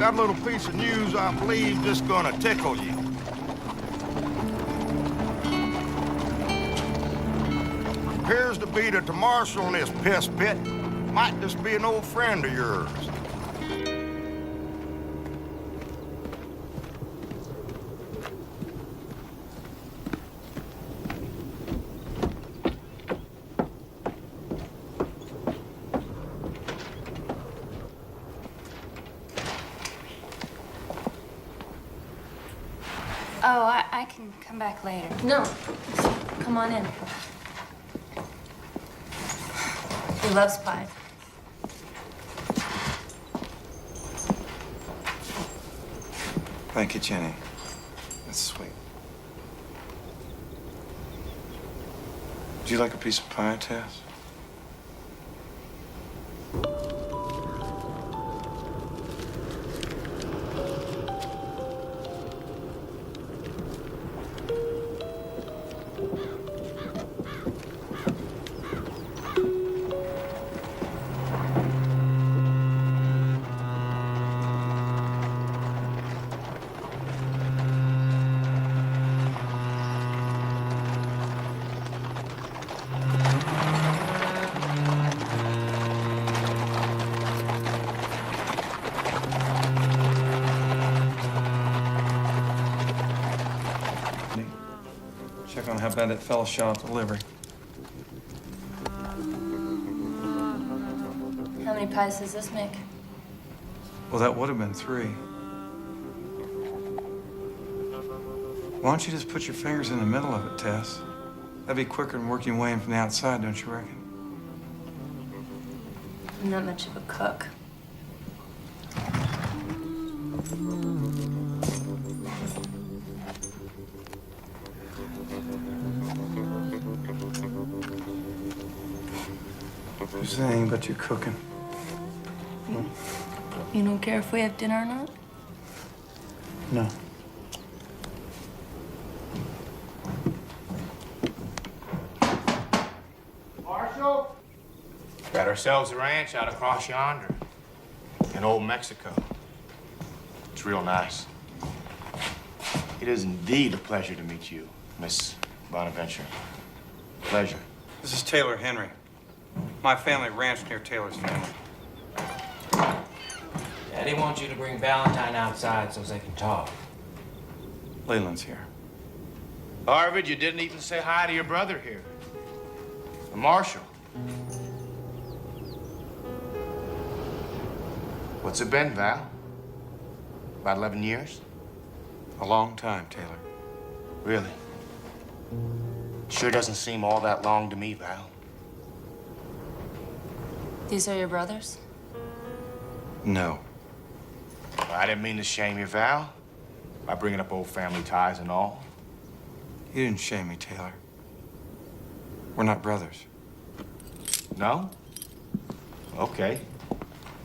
got a little piece of news I believe just gonna tickle you. Appears to be that the marshal in this piss pit might just be an old friend of yours. Oh, I can come back later. No, come on in. He loves pie. Thank you, Jenny. That's sweet. Would you like a piece of pie, Tess? Check on how bad that fella shot at the livery. How many pies does this make? Well, that would have been 3. Why don't you just put your fingers in the middle of it, Tess? That'd be quicker than working your way in from the outside, don't you reckon? I'm not much of a cook. There's anything but you cooking. You don't care if we have dinner or not? No. Marshal? Got ourselves a ranch out across yonder in old Mexico. It's real nice. It is indeed a pleasure to meet you, Miss Bonaventure. Pleasure. This is Taylor Henry. My family ranched near Taylor's family. Daddy wants you to bring Valentine outside so they can talk. Leland's here. Arvid, you didn't even say hi to your brother here. The marshal. What's it been, Val? About 11 years? A long time, Taylor. Really? Sure doesn't seem all that long to me, Val. These are your brothers? No. I didn't mean to shame you, Val, by bringing up old family ties and all. You didn't shame me, Taylor. We're not brothers. No? Okay.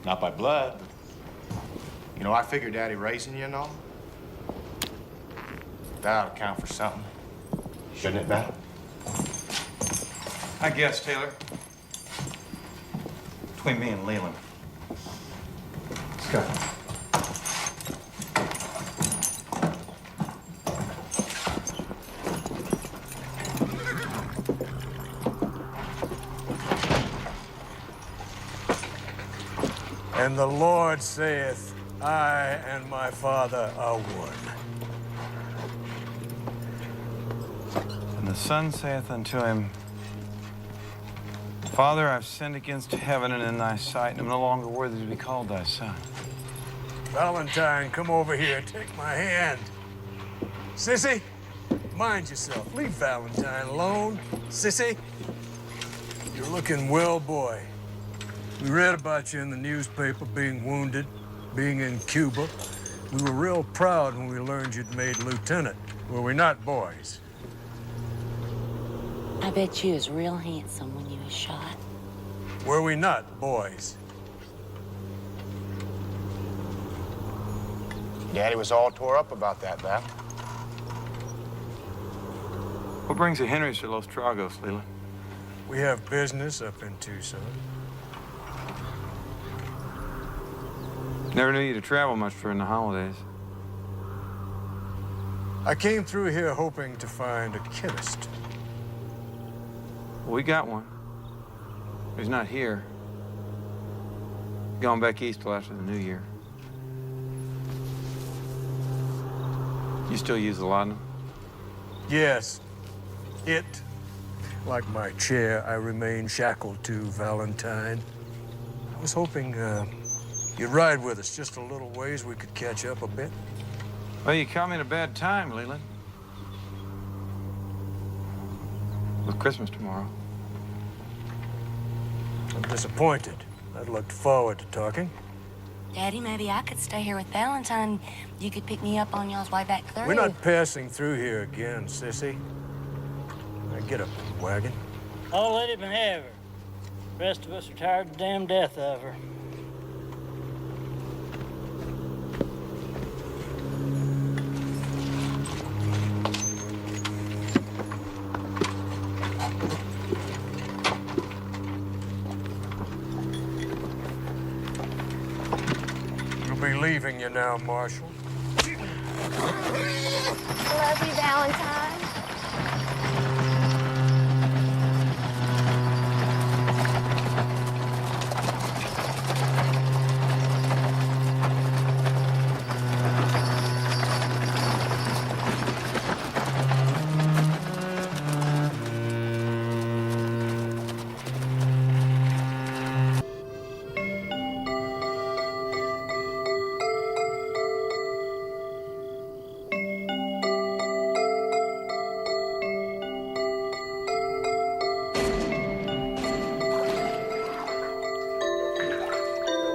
Not by blood, but... You know, I figured Daddy raising you and all. That ought to count for something. Shouldn't it, Val? I guess, Taylor. Between me and Leland. Let's go. And the Lord saith, I and my Father are one. And the Son saith unto him, Father, I've sinned against heaven and in thy sight, and am no longer worthy to be called thy son. Valentine, come over here. Take my hand. Sissy, mind yourself. Leave Valentine alone. Sissy, you're looking well, boy. We read about you in the newspaper being wounded, being in Cuba. We were real proud when we learned you'd made lieutenant. Were we not, boys? I bet you was real handsome when you was shot. Were we not, boys? Daddy was all tore up about that, Val. What brings the Henrys to Los Tragos, Leland? We have business up in Tucson. Never knew you to travel much during the holidays. I came through here hoping to find a chemist. Well, we got one. He's not here. Going back east till after the new year. You still use the laudanum? Yes, it, like my chair, I remain shackled to, Valentine. I was hoping you'd ride with us just a little ways. We could catch up a bit. Well, you caught me at a bad time, Leland. With Christmas tomorrow. I'm disappointed. I'd looked forward to talking. Daddy, maybe I could stay here with Valentine. You could pick me up on y'all's way back through. We're not passing through here again, sissy. Now get up in the wagon. I'll let him have her. The rest of us are tired of the damn death of her. We'll be leaving you now, Marshal. Love you, Valentine.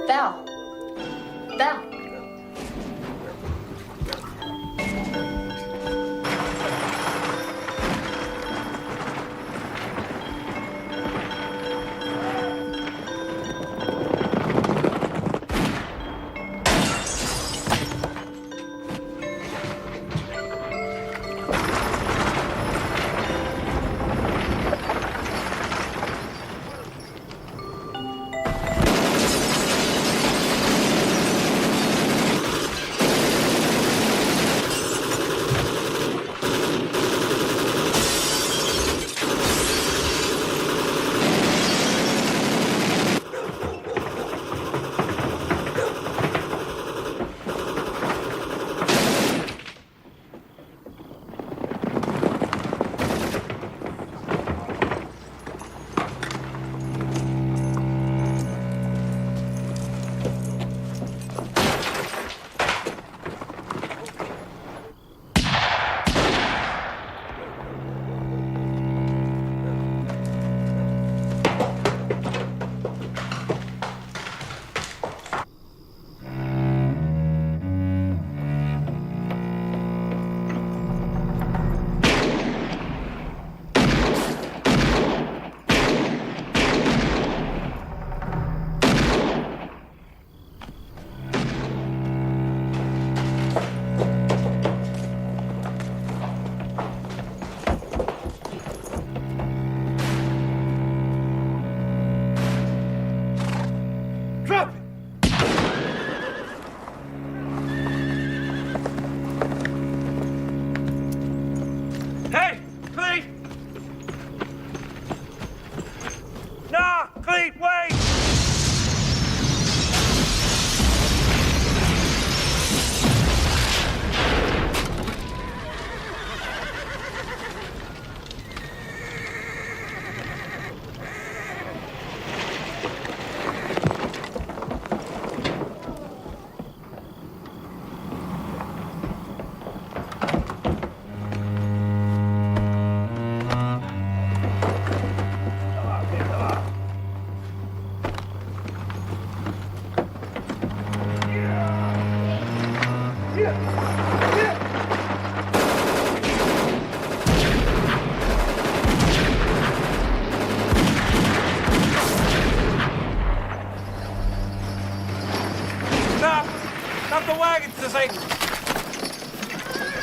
Val. Val.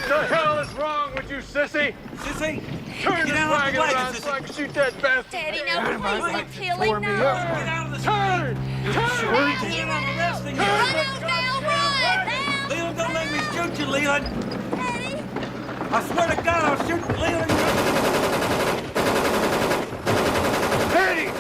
What the hell is wrong with you, sissy? Sissy, Turn get this out of wagon the wagon, around sissy. so I can shoot that bastard. Daddy, no, please, I'm killing, no. Get out of the Turn! Turn! Get out of the Run on down gun? Daddy! I swear to God, I'll shoot Leland. Eddie!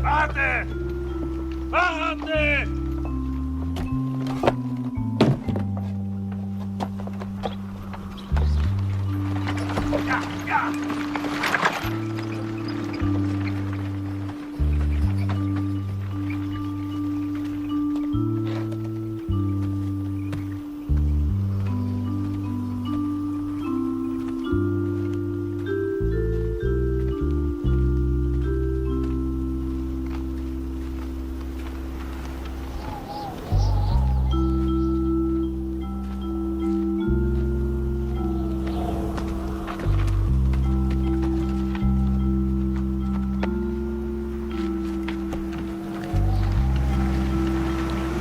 Out there! Out there!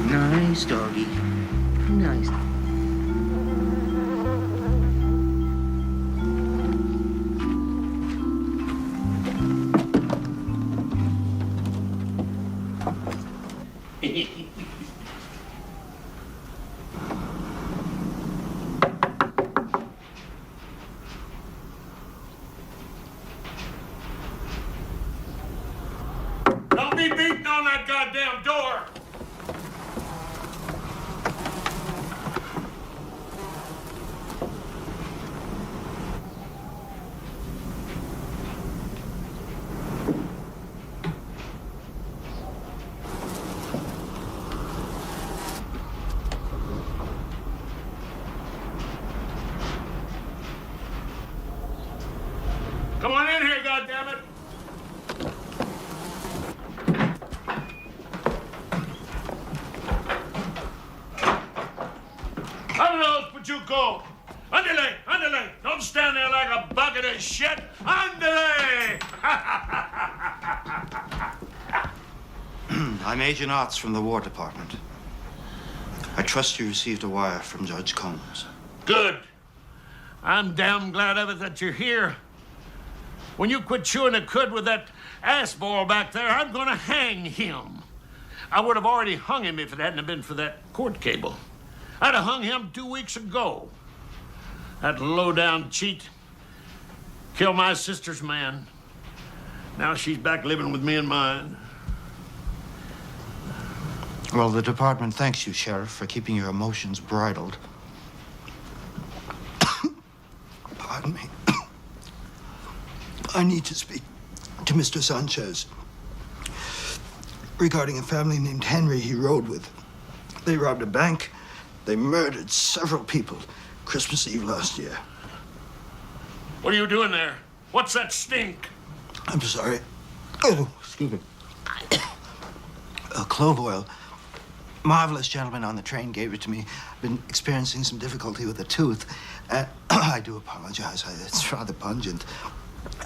Nice doggy. Nice. Don't be beating on that goddamn door! Come on in here, goddammit! Vámonos, Pachuco! Andale, andale! Don't stand there like a bucket of shit! Andale! I'm Agent Otts from the War Department. I trust you received a wire from Judge Combs. Good. I'm damn glad of it that you're here. When you quit chewing the cud with that ass ball back there, I'm gonna hang him. I would have already hung him if it hadn't been for that court cable. I'd have hung him 2 weeks ago. That low-down cheat killed my sister's man. Now she's back living with me and mine. Well, the department thanks you, Sheriff, for keeping your emotions bridled. Pardon me. I need to speak to Mr. Sanchez regarding a family named Henry he rode with. They robbed a bank. They murdered several people Christmas Eve last year. What are you doing there? What's that stink? I'm sorry. Oh, excuse me. Clove oil. Marvelous gentleman on the train gave it to me. I've been experiencing some difficulty with a tooth. I do apologize. It's rather pungent.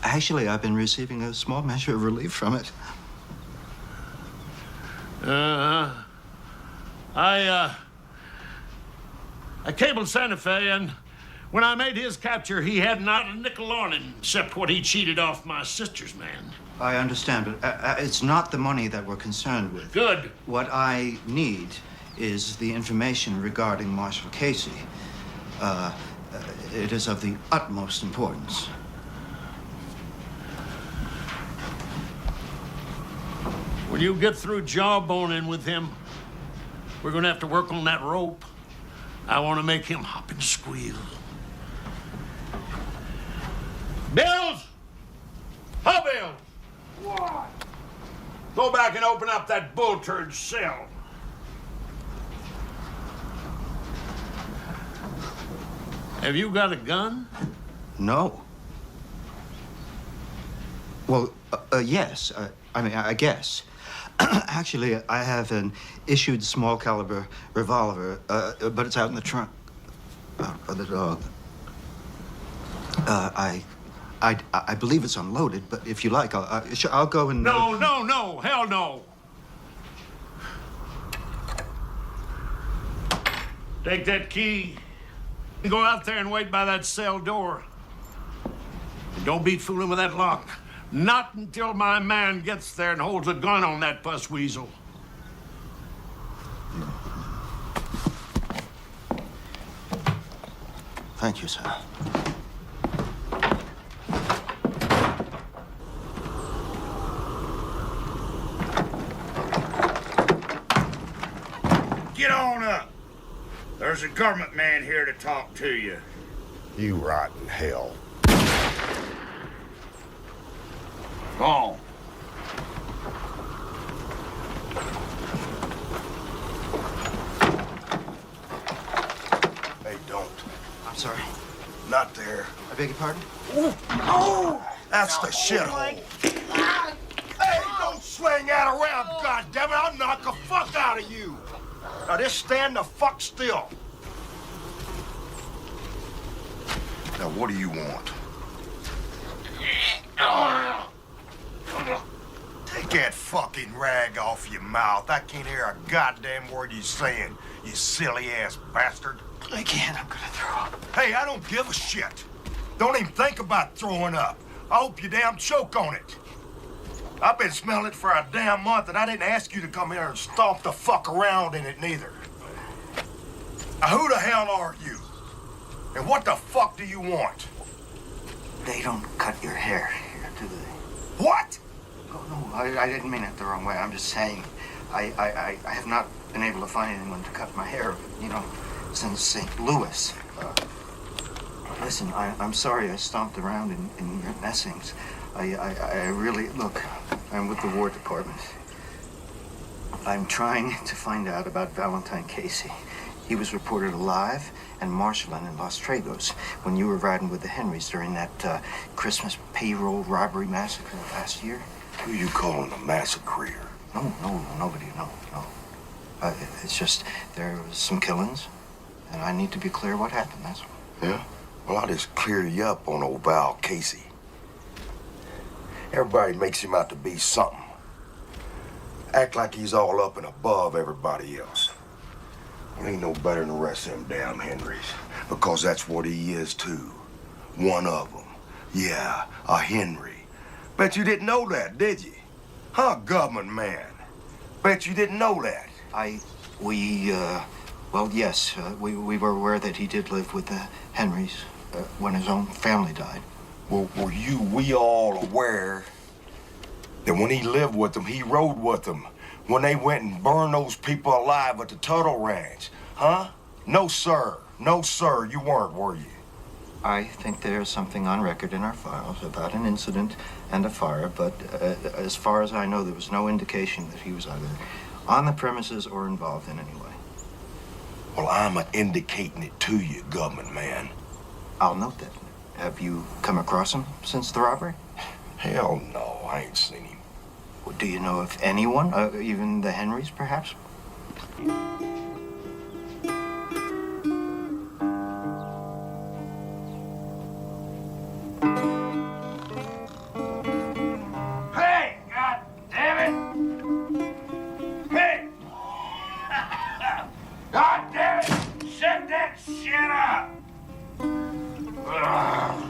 Actually, I've been receiving a small measure of relief from it. I cabled Santa Fe, and when I made his capture, he had not a nickel on him, except what he cheated off my sister's man. I understand, but it's not the money that we're concerned with. Good. What I need is the information regarding Marshal Casey. It is of the utmost importance. When you get through jawboning with him, we're gonna have to work on that rope. I want to make him hop and squeal. Bills! Huh, Bills? What? Go back and open up that bull turd cell. Have you got a gun? No. Well, yes. I guess. Actually, I have an issued small caliber revolver, but it's out in the trunk of the dog. I believe it's unloaded, but if you like, I'll go and... No, hell no. Take that key and go out there and wait by that cell door. And don't be fooling with that lock. Not until my man gets there and holds a gun on that puss weasel. Thank you, sir. Get on up. There's a government man here to talk to you. You rotten hell. Go on. Hey, don't. I'm sorry. Not there. I beg your pardon? Oh! That's the shithole. Hey, don't swing that around, goddammit! I'll knock the fuck out of you. Now just stand the fuck still. Now what do you want? Take that fucking rag off your mouth. I can't hear a goddamn word you're saying, you silly ass bastard. I can't. I'm gonna throw up. Hey, I don't give a shit. Don't even think about throwing up. I hope you damn choke on it. I've been smelling it for a damn month, and I didn't ask you to come here and stomp the fuck around in it neither. Now, who the hell are you? And what the fuck do you want? They don't cut your hair here, do they? What? Oh, no, I didn't mean it the wrong way. I'm just saying, I have not been able to find anyone to cut my hair, since St. Louis. Listen, I'm sorry I stomped around in your messings. I really, look, I'm with the War Department. I'm trying to find out about Valentine Casey. He was reported alive and marshalling in Los Tragos when you were riding with the Henrys during that Christmas payroll robbery massacre last year. Who you calling a massacre? No, nobody, no. It's just there was some killings, and I need to be clear what happened, that's all. Yeah? Well, I'll just clear you up on old Val Casey. Everybody makes him out to be something. Act like he's all up and above everybody else. He ain't no better than the rest of them damn Henrys, because that's what he is, too. One of them. Yeah, a Henry. Bet you didn't know that, did you? Huh, government man? Bet you didn't know that. Well, yes, we were aware that he did live with the Henrys when his own family died. Well, were we all aware that when he lived with them, he rode with them when they went and burned those people alive at the Tuttle Ranch? Huh? No, sir. No, sir, you weren't, were you? I think there's something on record in our files about an incident and a fire, but as far as I know, there was no indication that he was either on the premises or involved in any way. Well, I'm indicating it to you, government man. I'll note that. Have you come across him since the robbery? Hell no, I ain't seen him. Well, do you know if anyone, even the Henrys, perhaps? Hey, God damn it! Hey! God damn it! Shut that shit up! Ugh.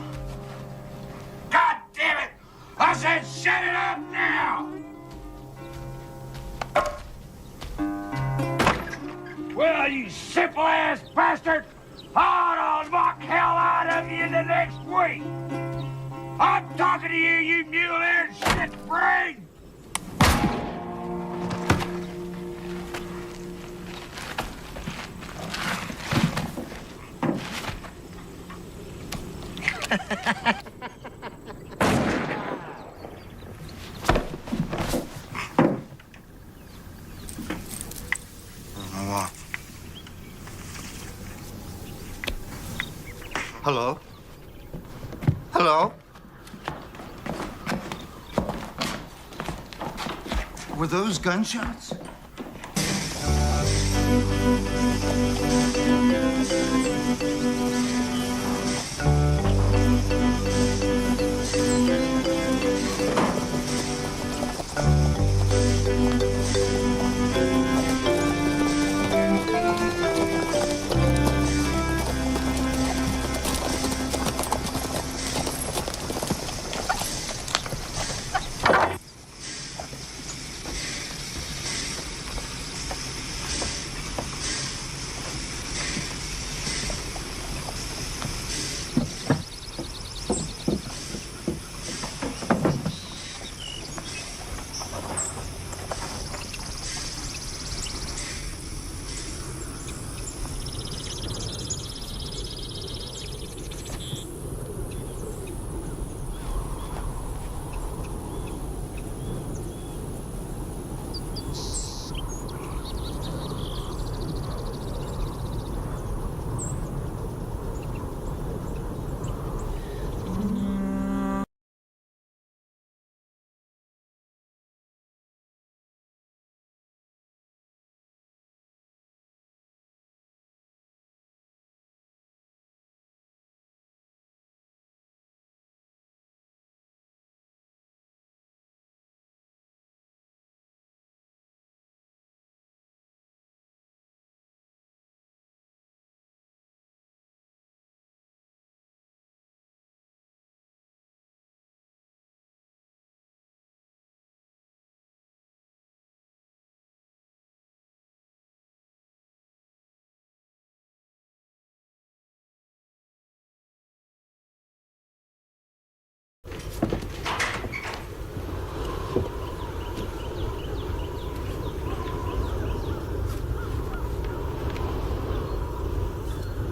God damn it! I said shut it up now! you simple-ass bastard! I'll knock hell out of you the next week! I'm talking to you, you mule-eared shit brain! Hello? Hello? Were those gunshots?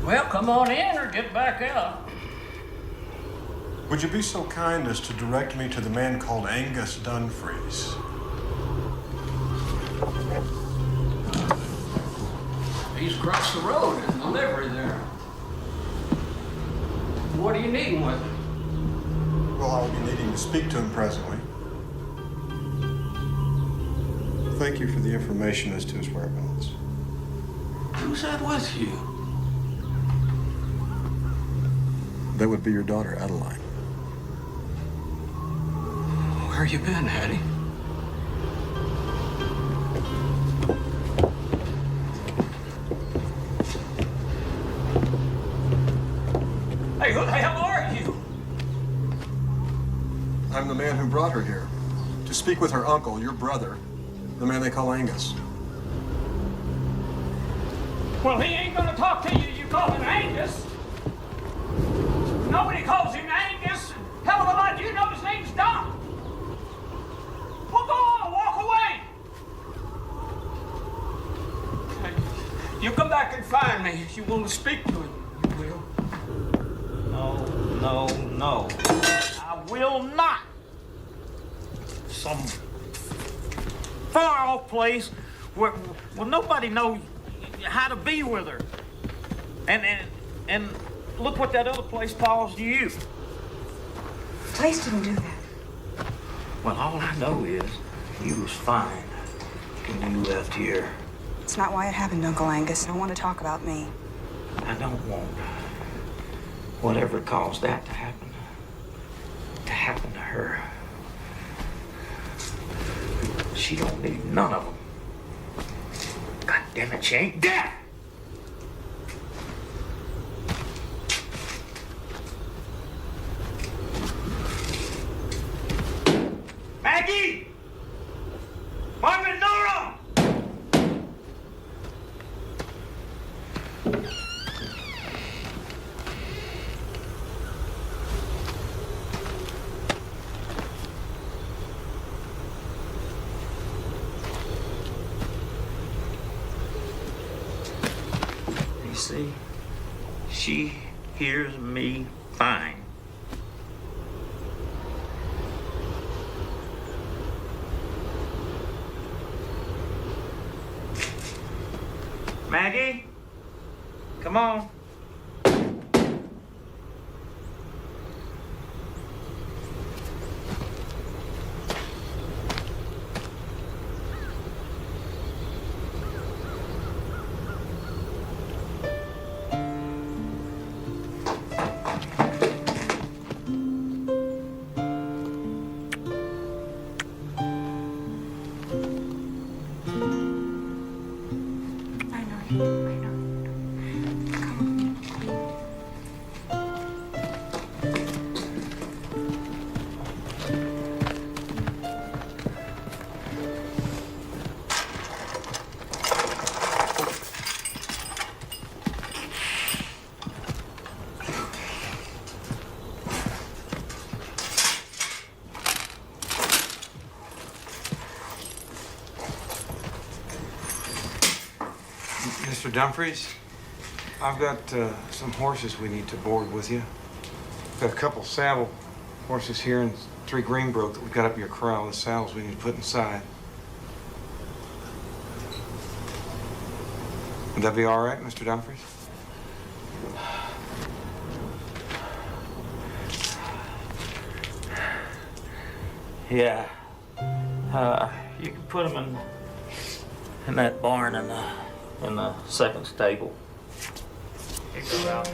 Well, come on in or get back out. Would you be so kind as to direct me to the man called Angus Dunfries? He's across the road in the livery there. What are you needing with him? Well, I'll be needing to speak to him presently. Thank you for the information as to his whereabouts. Who's that with you? That would be your daughter, Adeline. Where you been, Hattie? Hey, who the hell are you? I'm the man who brought her here to speak with her uncle, your brother, the man they call Angus. Well, he ain't gonna talk to you. You call him Angus. Nobody calls him Angus. Hell of a lot you know his name's Doc. Well, go on, walk away. Hey, you come back and find me if you want to speak to him. You will. No. I will not. Some far-off place where nobody knows how to be with her. And look what that other place calls to you. The place didn't do that. Well, all I know is you was fine when you left here. It's not why it happened, Uncle Angus. I don't want to talk about me. I don't want whatever caused that to happen to her. She don't need none of them. God damn it, she ain't dead! Maggie! Marvin, Nora! You see, she hears me fine. Maggie, come on. Mr. Dunfries, I've got some horses we need to board with you. Got a couple saddle horses here and 3 Greenbroke that we got up your corral. The saddles we need to put inside. Would that be all right, Mr. Dunfries? Yeah. You can put them in that barn in the second stable. Here you go, Ralph.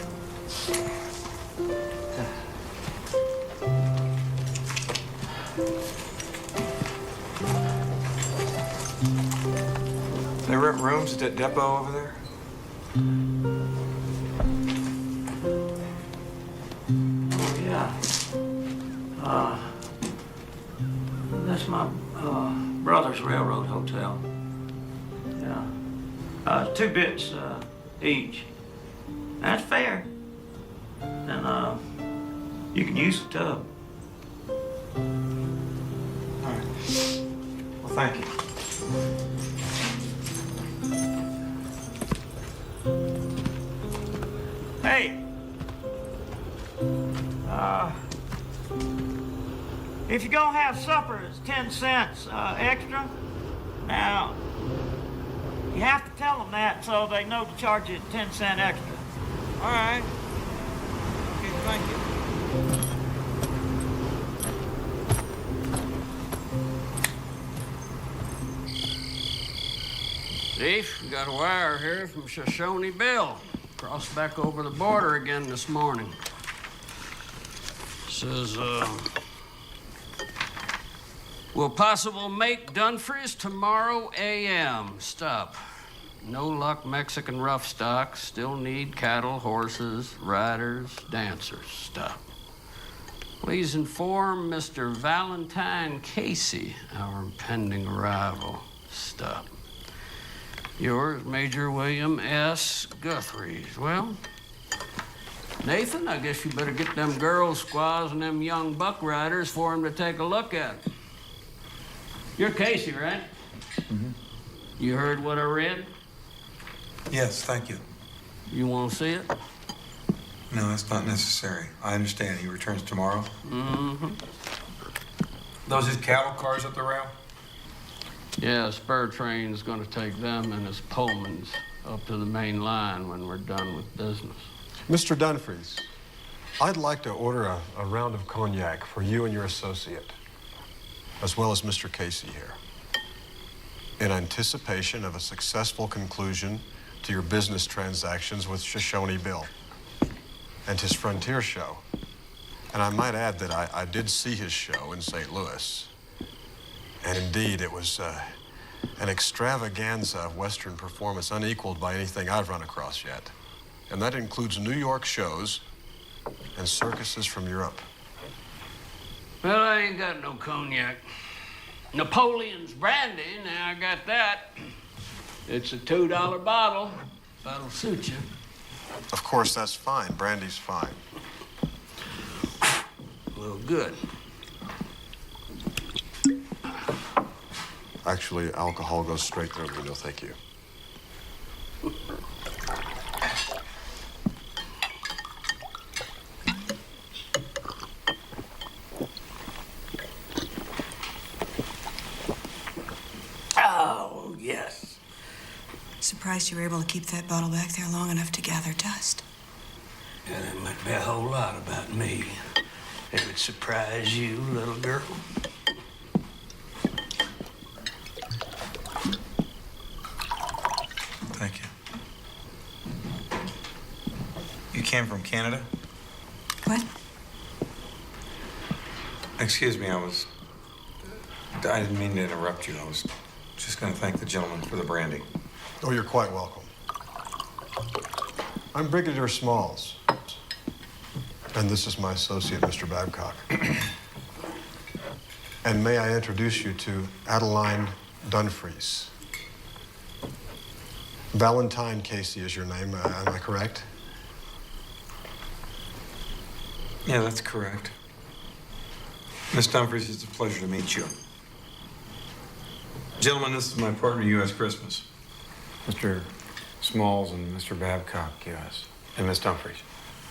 They rent rooms at that depot over there? Yeah. That's my brother's railroad hotel. Yeah. 2 bits each. That's fair. And you can use the tub. All right. Well, thank you. Hey. If you're gonna have supper, it's 10 cents extra. Now, you have to tell them that so they know to charge you 10 cents extra. All right. Okay, thank you. Chief, we got a wire here from Shoshone Bill. Crossed back over the border again this morning. Says, will possible make Dunfries tomorrow a.m. Stop. No luck Mexican rough stock. Still need cattle, horses, riders, dancers. Stop. Please inform Mr. Valentine Casey our impending arrival. Stop. Yours, Major William S. Guthries. Well, Nathan, I guess you better get them girl squaws and them young buck riders for him to take a look at. You're Casey, right? Mm-hmm. You heard what I read? Yes, thank you. You want to see it? No, that's not necessary. I understand. He returns tomorrow. Mm-hmm. Those his cattle cars up the rail? Yeah, a spur train's gonna take them and his Pullmans up to the main line when we're done with business. Mr. Dunfries, I'd like to order a round of cognac for you and your associate, as well as Mr. Casey here, in anticipation of a successful conclusion to your business transactions with Shoshone Bill and his Frontier show. And I might add that I did see his show in St. Louis. And indeed, it was an extravaganza of Western performance unequaled by anything I've run across yet. And that includes New York shows and circuses from Europe. Well, I ain't got no cognac. Napoleon's brandy, now I got that. It's a $2 bottle. That'll suit you. Of course, that's fine. Brandy's fine. Well, good. Actually, alcohol goes straight through me. No, thank you. Oh, yes. Surprised you were able to keep that bottle back there long enough to gather dust. Yeah, that might be a whole lot about me. It would surprise you, little girl. Thank you. You came from Canada? What? Excuse me, I didn't mean to interrupt you. I was just going to thank the gentleman for the brandy. Oh, you're quite welcome. I'm Brigadier Smalls. And this is my associate, Mr. Babcock. And may I introduce you to Adeline Dunfries. Valentine Casey is your name, am I correct? Yeah, that's correct. Miss Dunfries, it's a pleasure to meet you. Gentlemen, this is my partner, U.S. Christmas. Mr. Smalls and Mr. Babcock, U.S. And Miss Dunfries.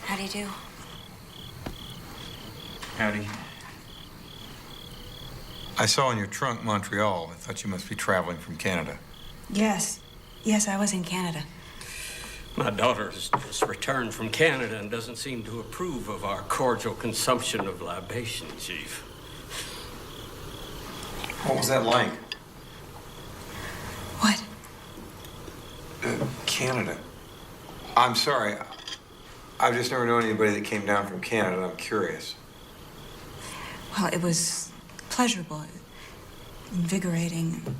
How do you do? Howdy. I saw in your trunk Montreal. I thought you must be traveling from Canada. Yes. Yes, I was in Canada. My daughter has just returned from Canada and doesn't seem to approve of our cordial consumption of libation, Chief. What was that like? What? Canada. I'm sorry. I've just never known anybody that came down from Canada. I'm curious. Well, it was pleasurable, invigorating,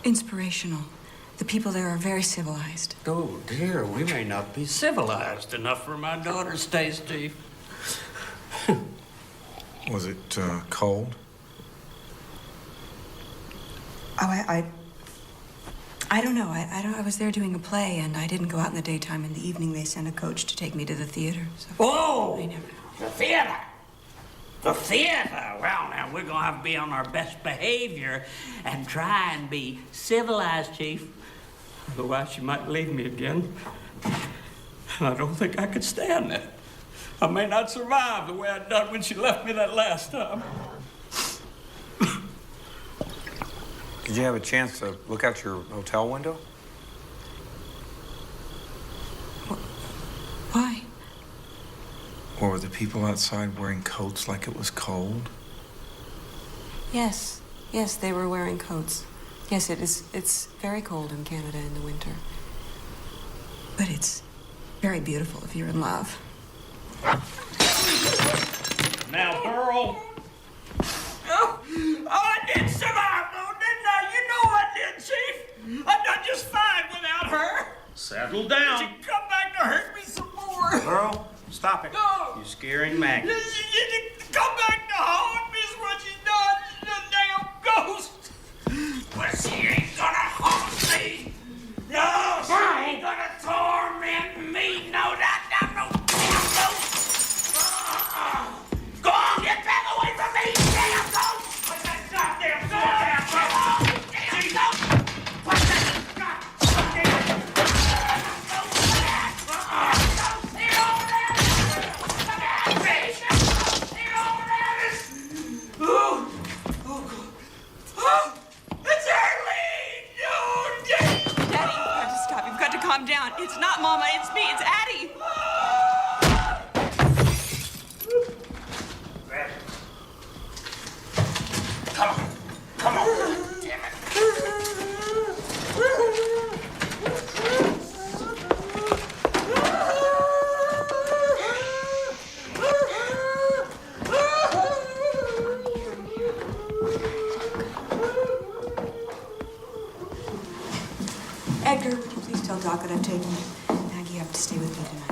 inspirational. The people there are very civilized. Oh, dear, we may not be civilized enough for my daughter's taste, Chief. Was it cold? Oh, I don't know. I was there doing a play, and I didn't go out in the daytime. In the evening, they sent a coach to take me to the theater. So Oh! I never... The theater! The theater! Well, now, we're gonna have to be on our best behavior and try and be civilized, Chief. Otherwise, she might leave me again. And I don't think I could stand that. I may not survive the way I done when she left me that last time. Did you have a chance to look out your hotel window? Why? Or were the people outside wearing coats like it was cold? Yes. Yes, they were wearing coats. Yes, it's very cold in Canada in the winter. But it's very beautiful if you're in love. Now, Pearl. Oh, I did survive, though, didn't I? You know I did, Chief. I've done just fine without her. Settle down. She come back to hurt me some more. Earl, stop it. No. You're scaring Maggie. She come back to haunt me is what she's done. She's a damn ghost. But she ain't gonna haunt me. No, she ain't gonna torment me. No, damn ghost. Go on, get back away from me, damn ghost. What's that goddamn door? Damn ghost. What's that goddamn It's Arlene! No, Daddy! Daddy, you've got to stop. You've got to calm down. It's not Mama, it's me, it's Addie. Come on, damn it. Edgar, would you please tell Doc that I've taken Maggie up to stay with me tonight?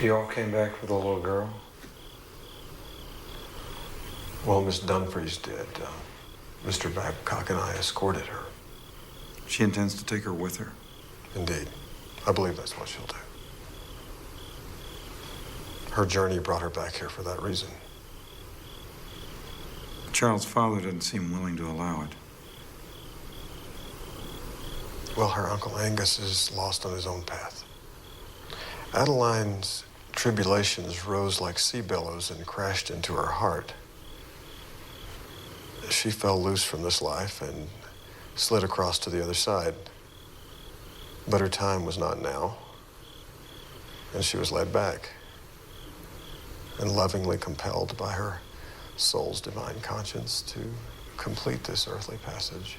You all came back for the little girl? Well, Miss Dunfries did. Mr. Babcock and I escorted her. She intends to take her with her? Indeed. I believe that's what she'll do. Her journey brought her back here for that reason. The child's father doesn't seem willing to allow it. Well, her Uncle Angus is lost on his own path. Adeline's tribulations rose like sea billows and crashed into her heart. She fell loose from this life and slid across to the other side. But her time was not now, and she was led back and lovingly compelled by her soul's divine conscience to complete this earthly passage.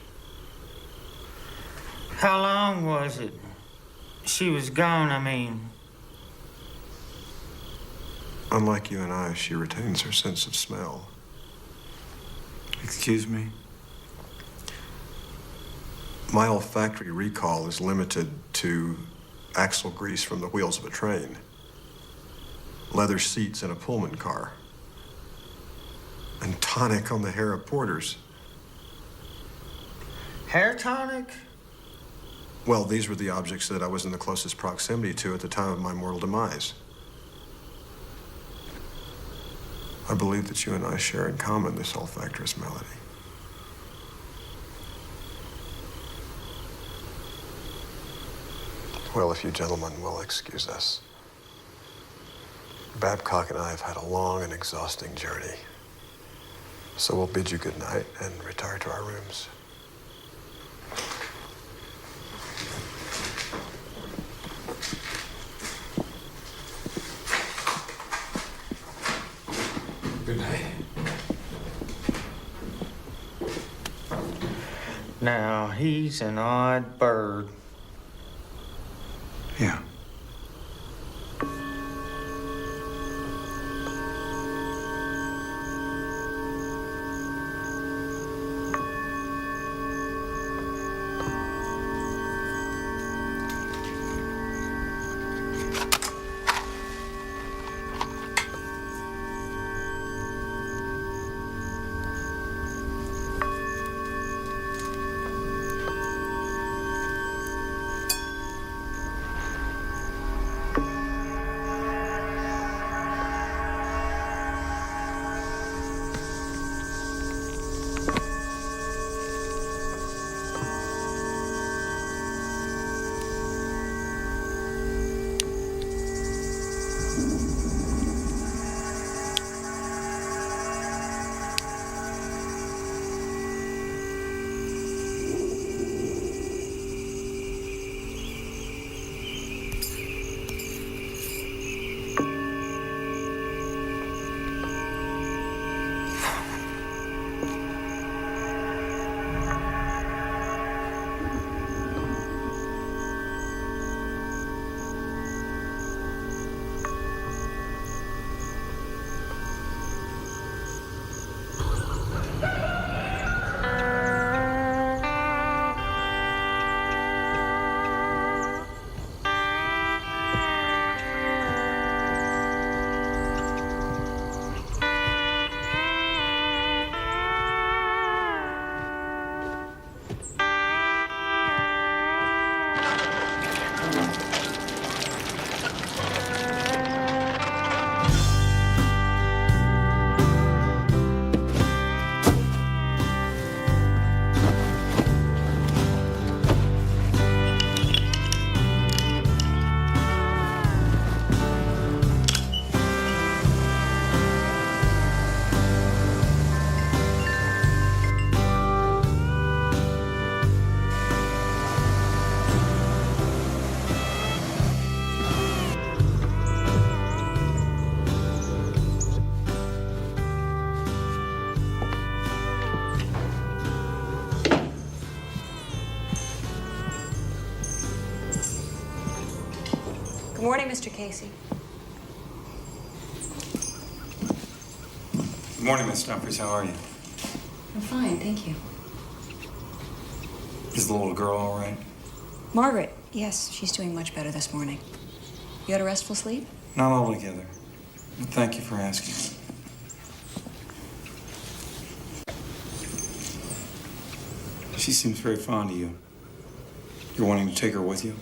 How long was it she was gone, I mean? Unlike you and I, she retains her sense of smell. Excuse me? My olfactory recall is limited to axle grease from the wheels of a train, leather seats in a Pullman car, and tonic on the hair of porters. Hair tonic? Well, these were the objects that I was in the closest proximity to at the time of my mortal demise. I believe that you and I share in common this olfactorous malady. Well, if you gentlemen will excuse us. Babcock and I have had a long and exhausting journey. So we'll bid you good night and retire to our rooms. Good night. Now, he's an odd bird. Yeah. Good morning, Mr. Casey. Good morning, Miss Dunfries. How are you? I'm fine, thank you. Is the little girl all right? Margaret, yes, she's doing much better this morning. You had a restful sleep? Not altogether. But thank you for asking. She seems very fond of you. You're wanting to take her with you?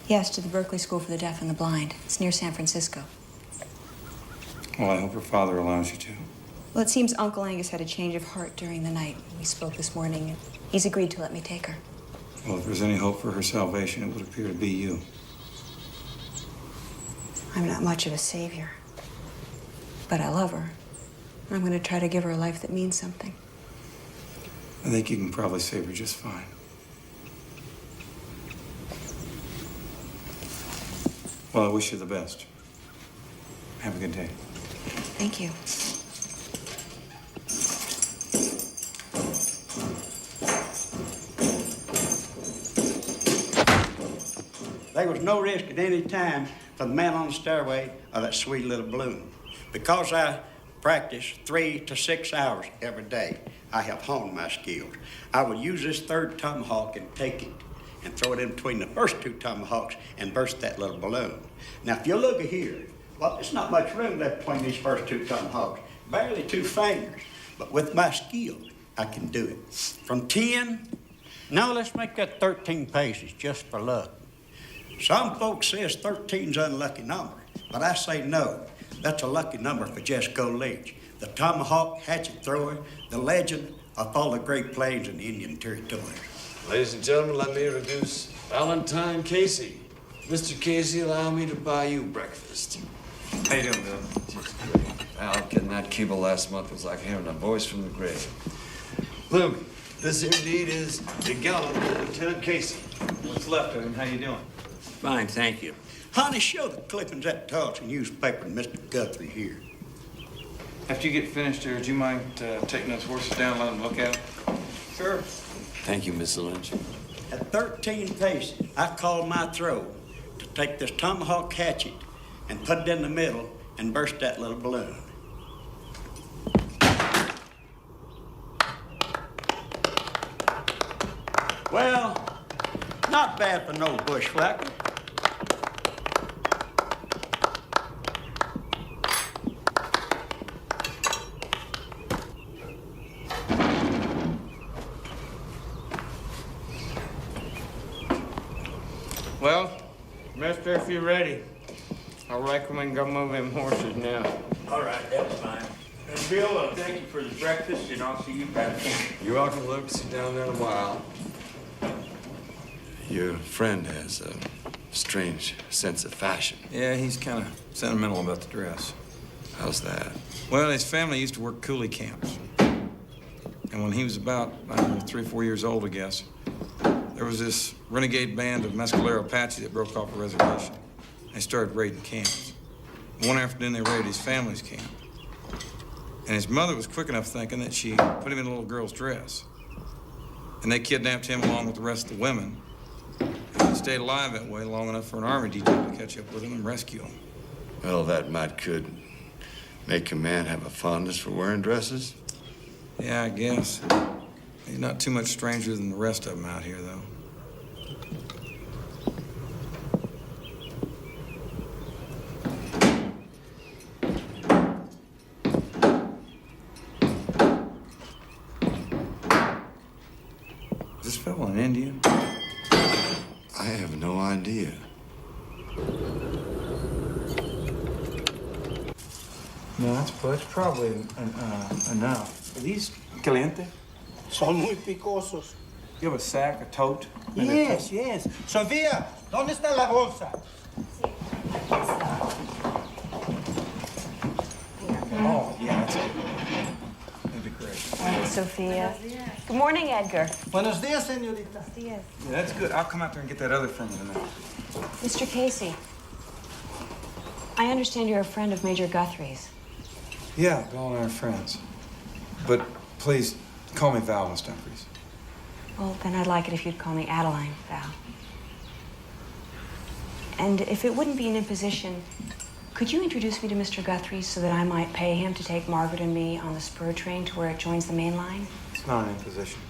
Yes, to the Berkeley School for the Deaf and the Blind. It's near San Francisco. Well, I hope her father allows you to. Well, it seems Uncle Angus had a change of heart during the night. We spoke this morning, and he's agreed to let me take her. Well, if there's any hope for her salvation, it would appear to be you. I'm not much of a savior, but I love her. I'm going to try to give her a life that means something. I think you can probably save her just fine. Well, I wish you the best. Have a good day. Thank you. There was no risk at any time for the man on the stairway or that sweet little balloon. Because I practice 3 to 6 hours every day, I have honed my skills. I would use this third tomahawk and take it and throw it in between the first 2 tomahawks and burst that little balloon. Now, if you look at here, well, there's not much room left between these first 2 tomahawks, barely 2 fingers. But with my skill, I can do it. From 10, now let's make that 13 paces just for luck. Some folks says 13's an unlucky number, but I say no. That's a lucky number for Jesco Leach, the tomahawk hatchet thrower, the legend of all the Great Plains and Indian Territory. Ladies and gentlemen, let me introduce Valentine Casey. Mr. Casey, allow me to buy you breakfast. How you doing, Bill? Al, getting that Cuba last month was like hearing a voice from the grave. Luke, this indeed is the gallant Lieutenant Casey. What's left of him? How you doing? Fine, thank you. Honey, show the clippings that Tulsa newspaper and Mr. Guthrie here. After you get finished here, would you mind taking those horses down and let them look at them? Sure. Thank you, Mr. Lynch. At 13 paces, I call my throw to take this tomahawk hatchet and put it in the middle and burst that little balloon. Well, not bad for no bushwhacker. Well, mister, if you're ready, I reckon we can go move them horses now. All right, that's fine. And Bill, thank you for the breakfast, and I'll see you back. You're welcome, Luke. Sit down there in a while. Your friend has a strange sense of fashion. Yeah, he's kind of sentimental about the dress. How's that? Well, his family used to work coolie camps. And when he was about, I don't know, 3 or 4 years old, I guess, there was this renegade band of Mescalero Apache that broke off a reservation. They started raiding camps. One afternoon, they raided his family's camp. And his mother was quick enough thinking that she put him in a little girl's dress. And they kidnapped him along with the rest of the women. And he stayed alive that way long enough for an army detail to catch up with him and rescue him. Well, that could make a man have a fondness for wearing dresses. Yeah, I guess. He's not too much stranger than the rest of them out here, though. Is this fellow an Indian? I have no idea. No, that's probably enough. Are these caliente? Son muy picosos. You have a sack, a tote? Yes, yes. Sofía, ¿dónde está la bolsa? Oh, yeah, that's good. That'd be great. Morning, Sophia. Good morning, Edgar. Buenos días, señorita. Yes. Yeah, that's good. I'll come out there and get that other from you tonight. Mr. Casey, I understand you're a friend of Major Guthrie's. Yeah, Bill and I are friends. But please, call me Val, Miss Dunfries. Well, then I'd like it if you'd call me Adeline, Val. And if it wouldn't be an imposition, could you introduce me to Mr. Guthrie so that I might pay him to take Margaret and me on the spur train to where it joins the main line? It's not an imposition.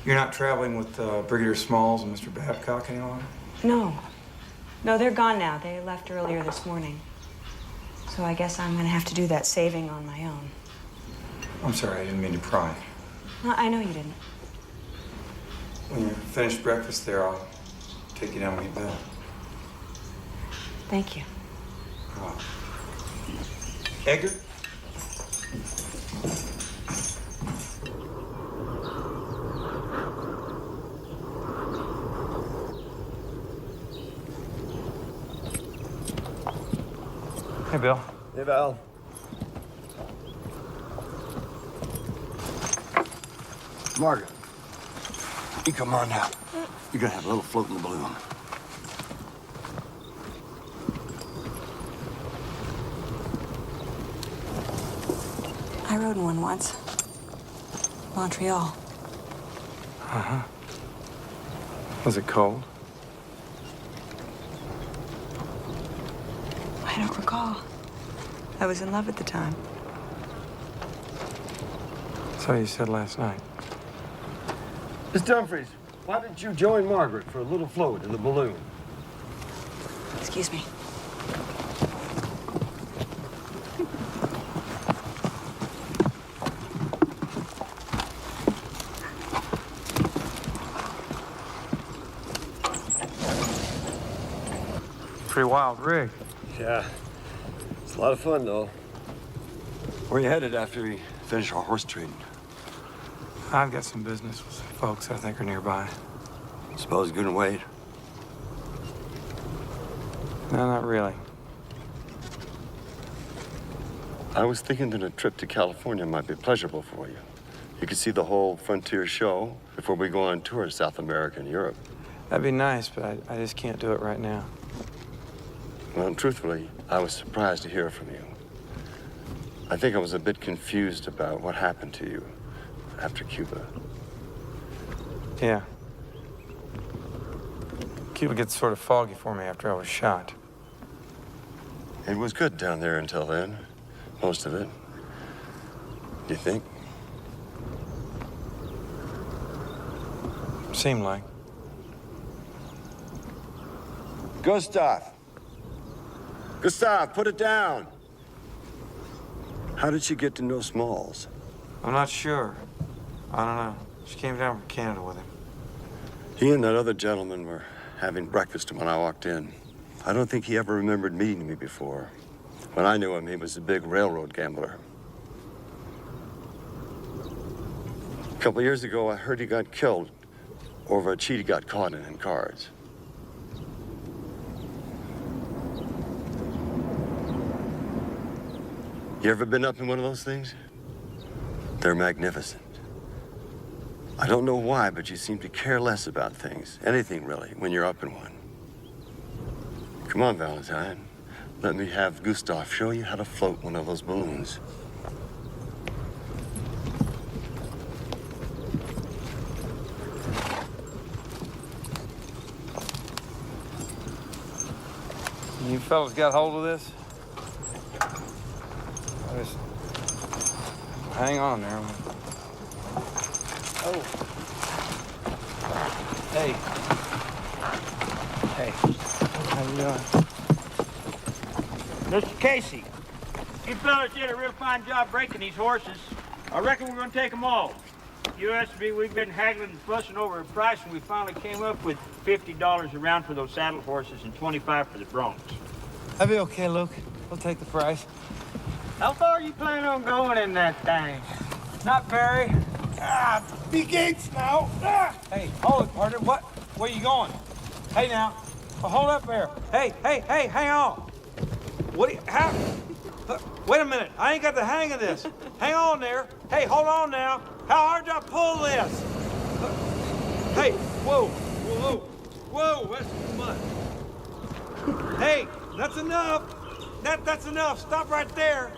You're not traveling with Brigadier Smalls and Mr. Babcock any longer? No. No, they're gone now. They left earlier this morning. So I guess I'm gonna have to do that saving on my own. I'm sorry, I didn't mean to pry. No, I know you didn't. When you're finished breakfast there, I'll take you down when you bed. Thank you. Edgar? Hey, Bill. Hey, Val. Margaret, you come on now. You're gonna have a little float in the balloon. I rode in one once. Montreal. Uh-huh. Was it cold? I don't recall. I was in love at the time. So you said last night. Miss Dunfries, why didn't you join Margaret for a little float in the balloon? Excuse me. Pretty wild rig. Yeah. It's a lot of fun, though. Where you headed after we finish our horse trading? I've got some business with some folks I think are nearby. Suppose you couldn't wait? No, not really. I was thinking that a trip to California might be pleasurable for you. You could see the whole frontier show before we go on tour of South America and Europe. That'd be nice, but I just can't do it right now. Well, truthfully, I was surprised to hear from you. I think I was a bit confused about what happened to you after Cuba. Yeah. Cuba gets sort of foggy for me after I was shot. It was good down there until then. Most of it. Do you think? Seemed like. Gustav! Gustav, put it down! How did she get to know Smalls? I'm not sure. I don't know. She came down from Canada with him. He and that other gentleman were having breakfast when I walked in. I don't think he ever remembered meeting me before. When I knew him, he was a big railroad gambler. A couple years ago, I heard he got killed over a cheat he got caught in cards. You ever been up in one of those things? They're magnificent. I don't know why, but you seem to care less about things, anything really, when you're up in one. Come on, Valentine. Let me have Gustav show you how to float one of those balloons. You fellas got hold of this? Just hang on there. Oh. Hey. Hey. How you doing? Mr. Casey, you fellas did a real fine job breaking these horses. I reckon we're going to take them all. USB, we've been haggling and fussing over a price, and we finally came up with $50 a round for those saddle horses and $25 for the broncs. That'd be okay, Luke. We'll take the price. How far are you planning on going in that thing? Not very. Be gates now. Hey, hold it, partner. What? Where you going? Hey, now. Well, hold up there. Hey, hang on. What do you, how? Wait a minute. I ain't got the hang of this. Hang on there. Hey, hold on now. How hard do I pull this? Hey, whoa, that's too much. Hey, that's enough. That's enough. Stop right there.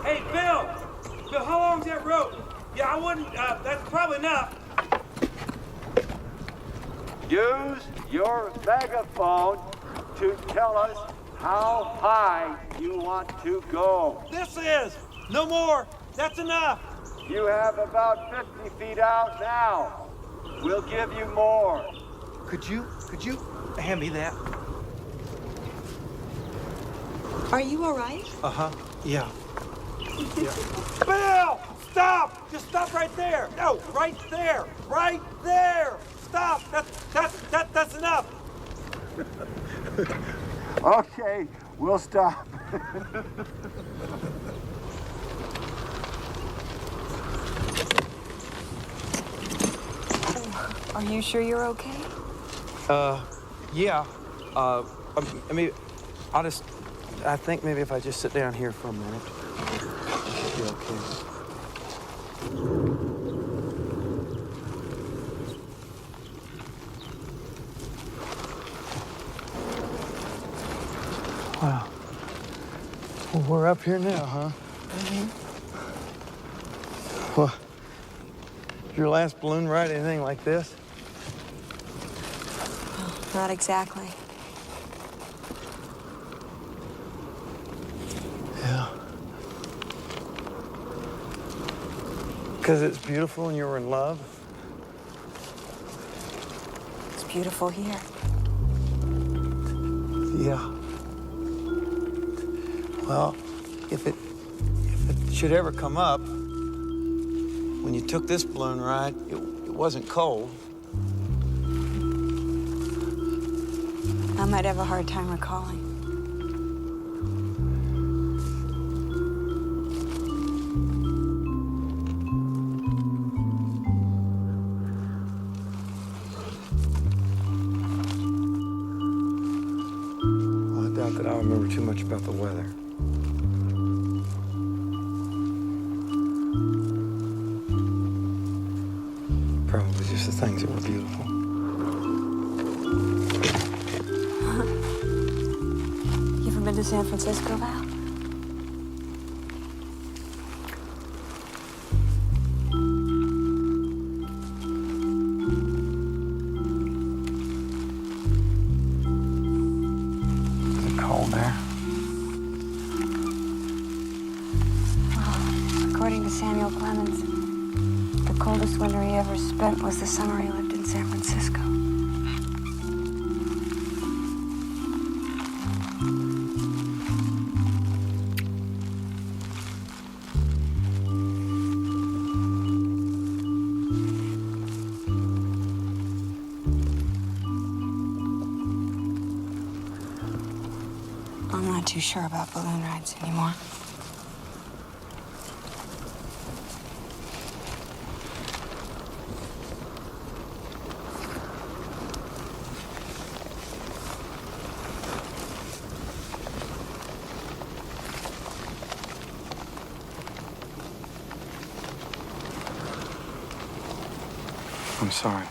Hey, Bill, how long's that rope? Yeah, I wouldn't, that's probably enough. Use your megaphone to tell us how high you want to go. This is. No more. That's enough. You have about 50 feet out now. We'll give you more. could you hand me that? Are you all right? Uh-huh, yeah. Bill! Stop! Just stop right there! No, right there! Right there! Stop! That's enough! Okay, we'll stop. Are you sure you're okay? Yeah. I mean, I think maybe if I just sit down here for a minute, it'll be okay. Wow. Well, we're up here now, huh? Well, your last balloon ride anything like this? Not exactly. Yeah. Because it's beautiful and you were in love? It's beautiful here. Yeah. Well, if it should ever come up, when you took this balloon ride, it wasn't cold. I might have a hard time recalling. Well, I doubt that I'll remember too much about the weather. Probably just the things that were beautiful. You ever been to San Francisco, Val? Is it cold there? Well, according to Samuel Clemens, the coldest winter he ever spent was the summer he lived in San Francisco. I'm not too sure about balloon rides anymore. I'm sorry.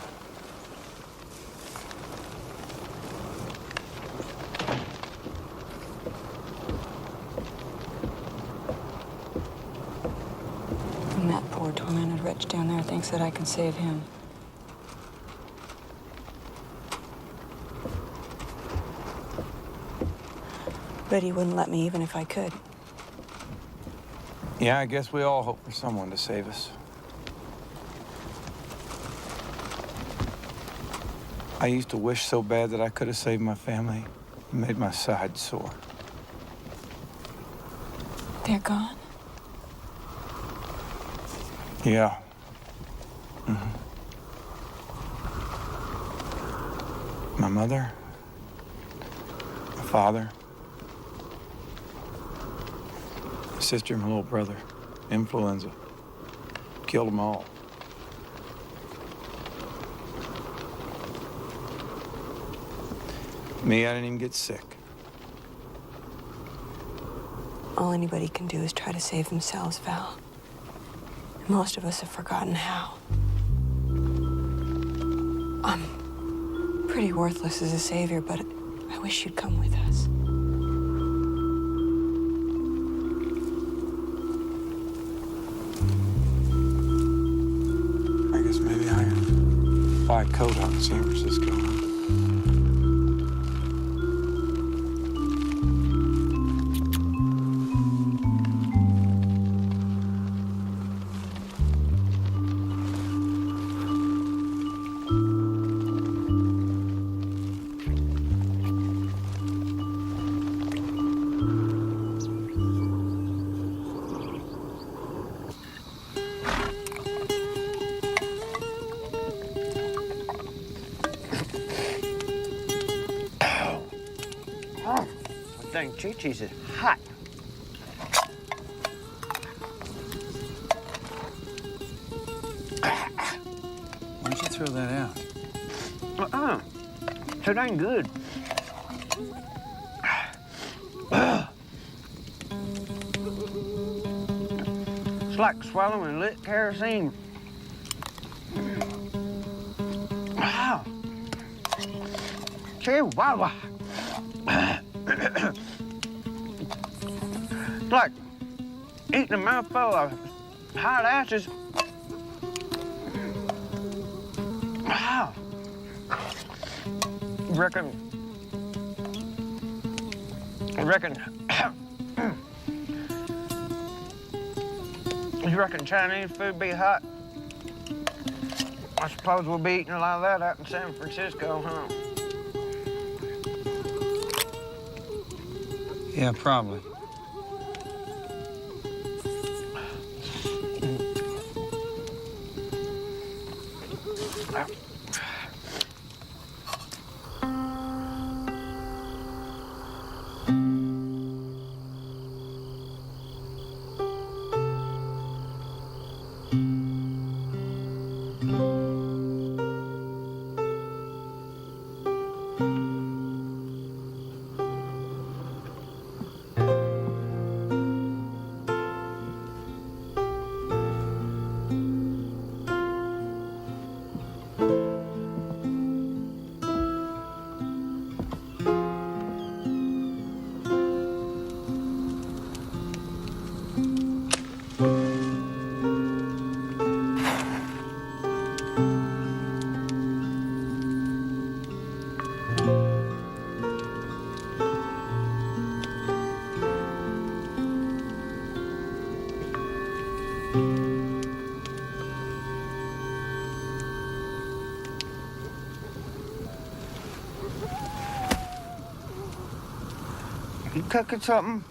And that poor tormented wretch down there thinks that I can save him. But he wouldn't let me even if I could. Yeah, I guess we all hope for someone to save us. I used to wish so bad that I could have saved my family and made my side sore. They're gone? Yeah. My mother, my father, my sister, and my little brother. Influenza. Killed them all. Me, I didn't even get sick. All anybody can do is try to save themselves, Val. And most of us have forgotten how. I'm pretty worthless as a savior, but I wish you'd come with us. I guess maybe I can buy a coat out in San Francisco. thing, Chi-Chi's is hot. Why don't you throw that out? So dang good. It's like swallowing lit kerosene. Wow. Chihuahua. It's like eating a mouthful of hot ashes. Wow. You reckon Chinese food be hot? I suppose we'll be eating a lot of that out in San Francisco, huh? Yeah, probably. You cooking something?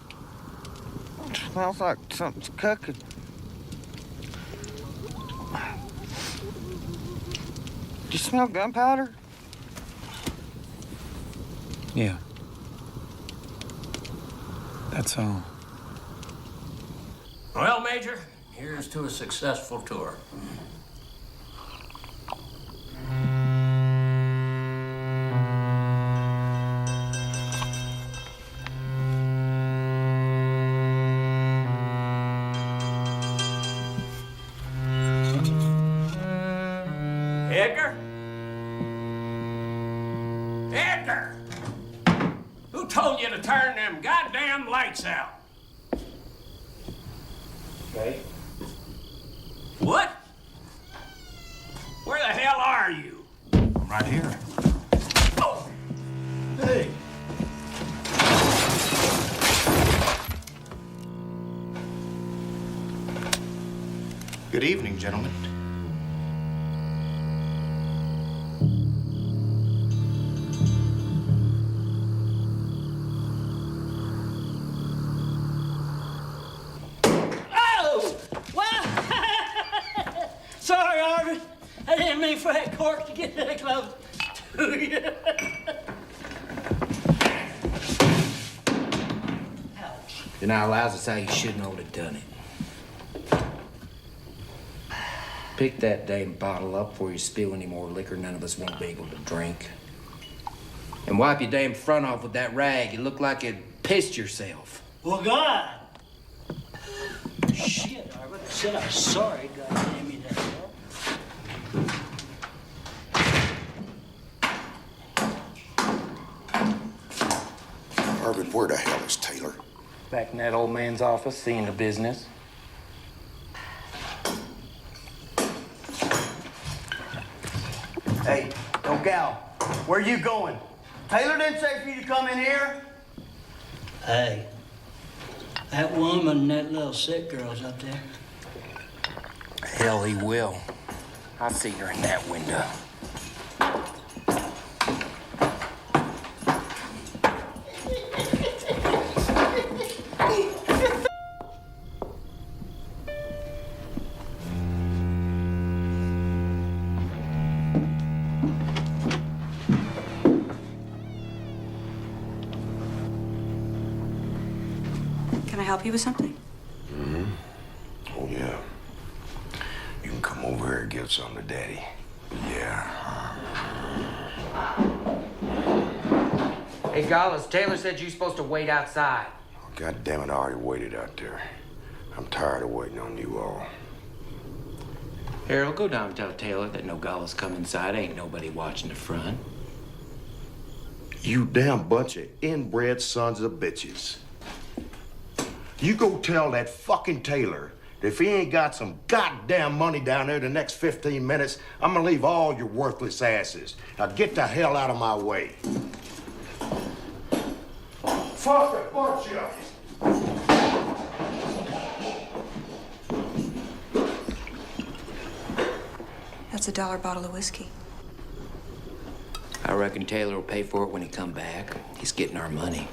Smells like something's cooking. Do you smell gunpowder? Yeah. That's all. Well, Major, here's to a successful tour. Edgar? Edgar! Who told you to turn them goddamn lights out? Okay. What? Where the hell are you? I'm right here. Oh! Hey! Good evening, gentlemen. Sorry, Arvin. I didn't mean for that cork to get that close to you. You're not allowed to say you shouldn't have done it. Pick that damn bottle up before you spill any more liquor none of us won't be able to drink. And wipe your damn front off with that rag. You look like you pissed yourself. Well, God. Shit, Arvin. I said I was sorry. God damn you that. Arvin, where the hell is Taylor? Back in that old man's office, seeing the business. Hey, no gal, where you going? Taylor didn't say for you to come in here. Hey, that woman and that little sick girl's up there. Hell, he will. I see her in that window. help you with something? Mm-hmm. Oh, yeah. You can come over here and give some to Daddy. Yeah. Hey, Gallus, Taylor said you're supposed to wait outside. Oh, God damn it, I already waited out there. I'm tired of waiting on you all. Harold, go down and tell Taylor that no Gallus come inside. Ain't nobody watching the front. You damn bunch of inbred sons of bitches. You go tell that fucking Taylor that if he ain't got some goddamn money down there the next 15 minutes, I'm gonna leave all your worthless asses. Now get the hell out of my way. Fuck a bunch of you. That's a $1 bottle of whiskey. I reckon Taylor will pay for it when he come back. He's getting our money.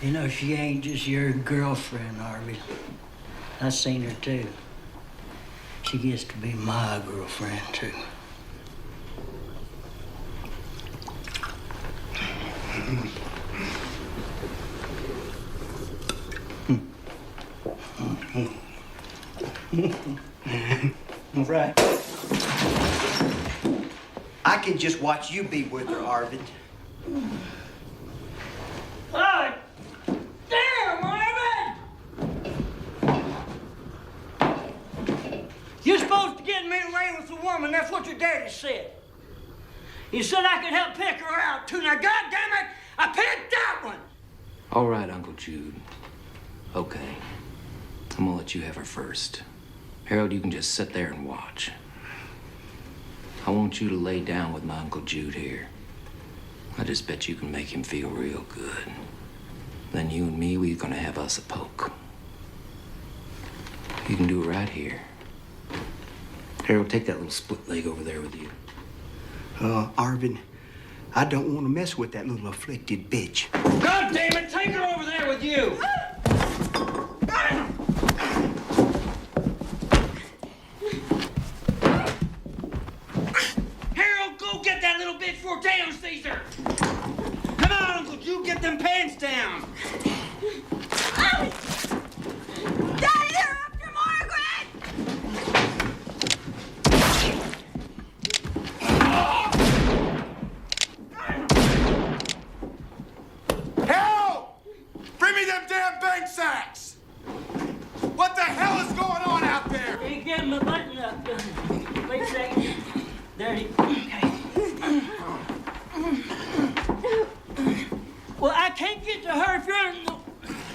You know, she ain't just your girlfriend, Harvey. I seen her too. She gets to be my girlfriend too. All right. I can just watch you be with her, Arvid. Oh, damn, Arvid! You're supposed to get me away with a woman. That's what your daddy said. He said I could help pick her out, too. Now, goddammit, I picked that one. All right, Uncle Jude. Okay. I'm gonna let you have her first. Harold, you can just sit there and watch. I want you to lay down with my Uncle Jude here. I just bet you can make him feel real good. Then you and me, we're gonna have us a poke. You can do it right here. Harold, take that little split leg over there with you. Arvid, I don't want to mess with that little afflicted bitch. God damn it, take her over there with you. Harold, go get that little bitch before Taylor sees her. Come on, Uncle Jude, get them pants down. Daddy, they're after Margaret! Help! Bring me them damn bank sacks! What the hell is going on out there? Hey, get my button up. Wait a second. There he. Okay. Well, I can't get to her if you're.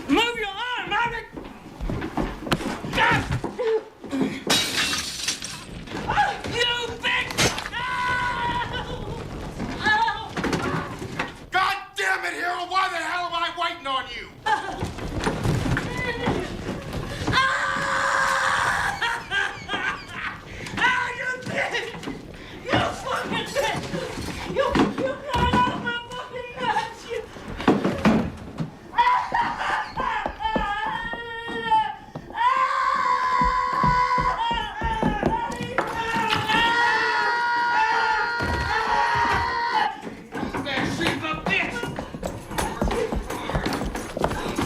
Move your arm, Margaret! You bitch! God damn it, Harold! Why the hell am I waiting on you? You bitch! You fucking bitch! You got out of my fucking nuts! You...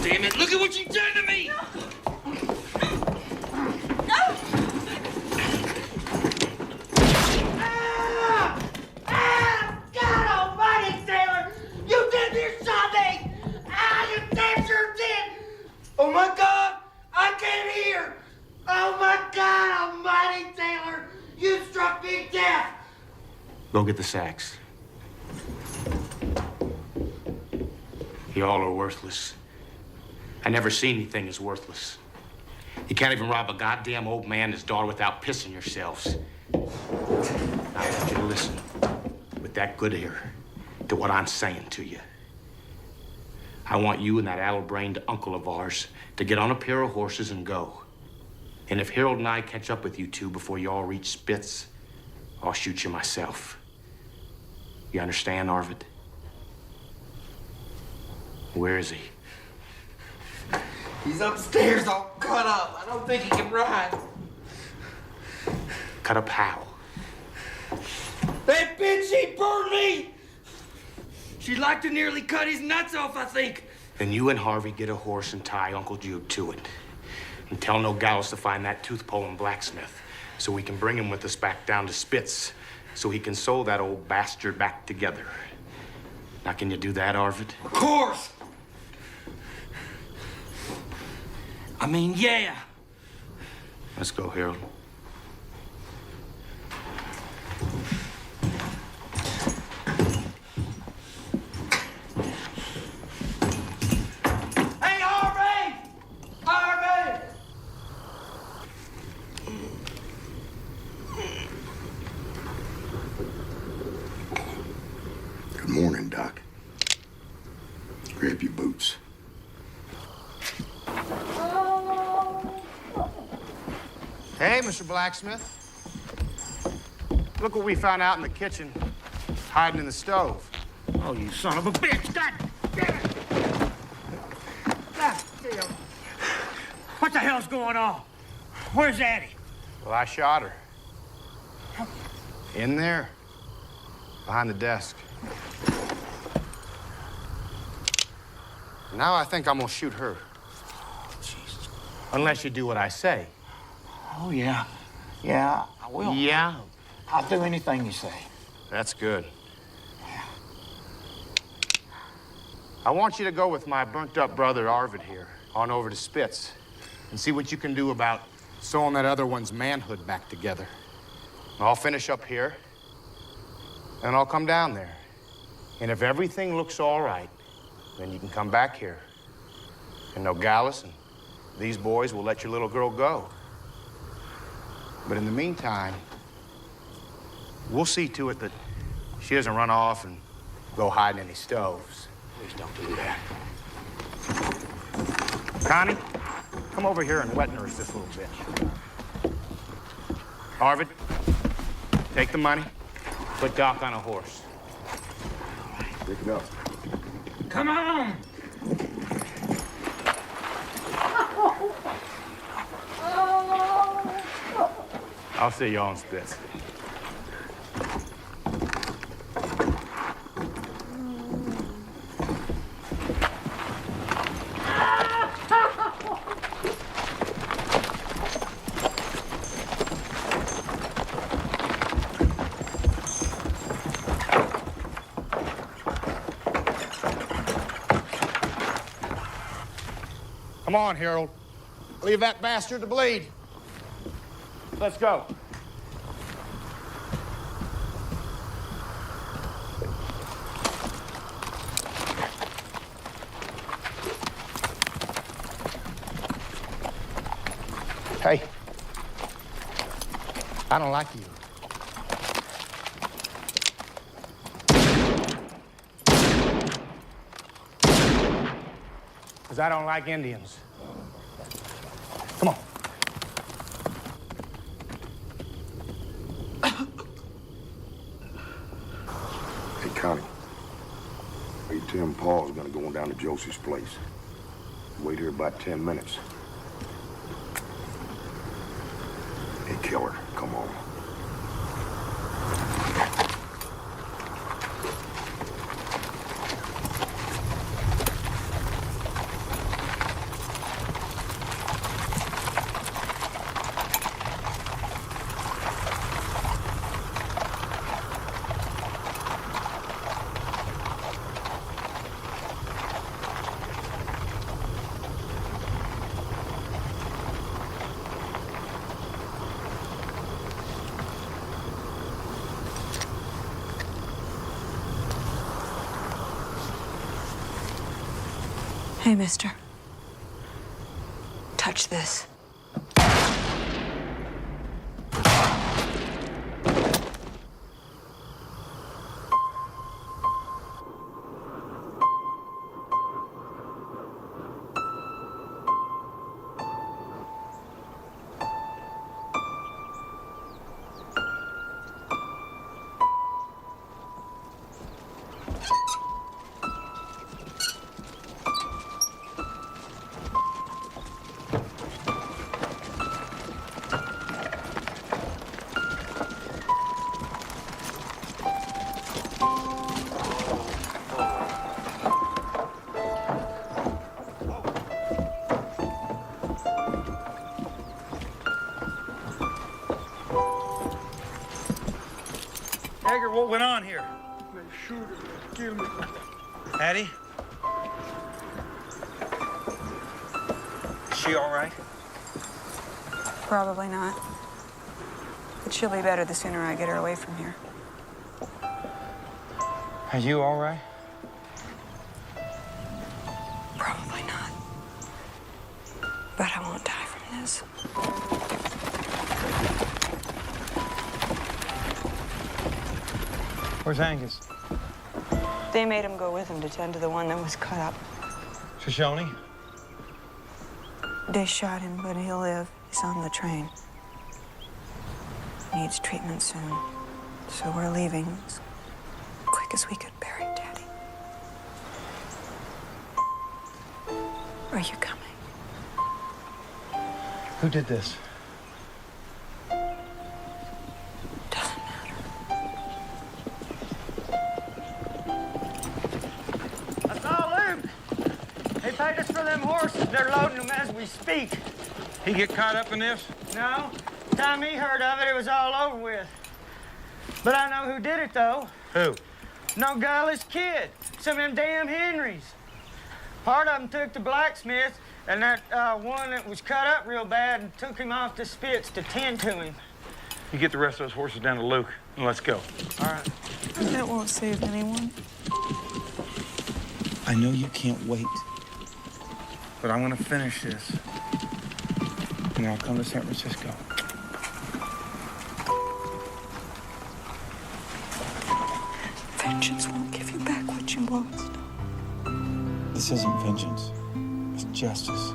Damn it, look at what you've done to me! God almighty, Taylor! You did this something! You damn sure did! Oh my God! I can't hear! Oh my God almighty, Taylor! You struck me deaf! Go get the sacks. Y'all are worthless. I never seen anything as worthless. You can't even rob a goddamn old man and his daughter without pissing yourselves. I want you to listen with that good ear to what I'm saying to you. I want you and that addle-brained uncle of ours to get on a pair of horses and go. And if Harold and I catch up with you two before you all reach Spitz, I'll shoot you myself. You understand, Arvid? Where is he? He's upstairs all cut up. I don't think he can ride. Cut up how? That bitch, she burned me! She'd like to nearly cut his nuts off, I think. Then you and Harvey get a horse and tie Uncle Jude to it. And tell Nogales to find that tooth pole and blacksmith so we can bring him with us back down to Spitz so he can sew that old bastard back together. Now, can you do that, Arvid? Of course! I mean, yeah. Let's go, Harold. Hey, Harvey! Harvey! Good morning, Doc. Grab your boots. Hey, Mr. Blacksmith. Look what we found out in the kitchen, hiding in the stove. Oh, you son of a bitch! God damn it! God damn. What the hell's going on? Where's Addie? Well, I shot her. In there, behind the desk. Now I think I'm gonna shoot her. Jesus. Unless you do what I say. Oh, yeah. Yeah, I will. Yeah? I'll do anything you say. That's good. I want you to go with my burnt-up brother, Arvid, here, on over to Spitz, and see what you can do about sewing that other one's manhood back together. I'll finish up here, and I'll come down there. And if everything looks all right, then you can come back here. And Nogales and these boys will let your little girl go. But in the meantime, we'll see to it that she doesn't run off and go hide in any stoves. Please don't do that. Connie, come over here and wet nurse this little bitch. Arvid, take the money, put Doc on a horse. Pick it up. Come on! I'll see you on Spitz. Come on, Harold. Leave that bastard to bleed. Let's go. Hey, I don't like you. Because I don't like Indians. Come on. Hey, Connie. Hey, Tim Paul's gonna go on down to Josie's place. Wait here about 10 minutes. Hey, killer, come on. Hey, mister. Touch this. Edgar, what went on here? They shoot her, they kill me. Hattie? Is she all right? Probably not. But she'll be better the sooner I get her away from here. Are you all right? Probably not. But I won't die from this. Where's Angus? They made him go with him to tend to the one that was cut up. Shoshone? They shot him, but he'll live. He's on the train. Needs treatment soon. So we're leaving as quick as we could bury Daddy. Are you coming? Who did this? That's all Luke. They paid us for them horses. They're loading them as we speak. He get caught up in this? No. Time he heard of it, it was all over with. But I know who did it, though. Who? No guileless kid. Some of them damn Henrys. Part of them took the blacksmith, and that one that was cut up real bad and took him off the spits to tend to him. You get the rest of those horses down to Luke, and let's go. All right. That won't save anyone. I know you can't wait, but I'm gonna finish this, and I'll come to San Francisco. Vengeance won't give you back what you lost. This isn't vengeance. It's justice.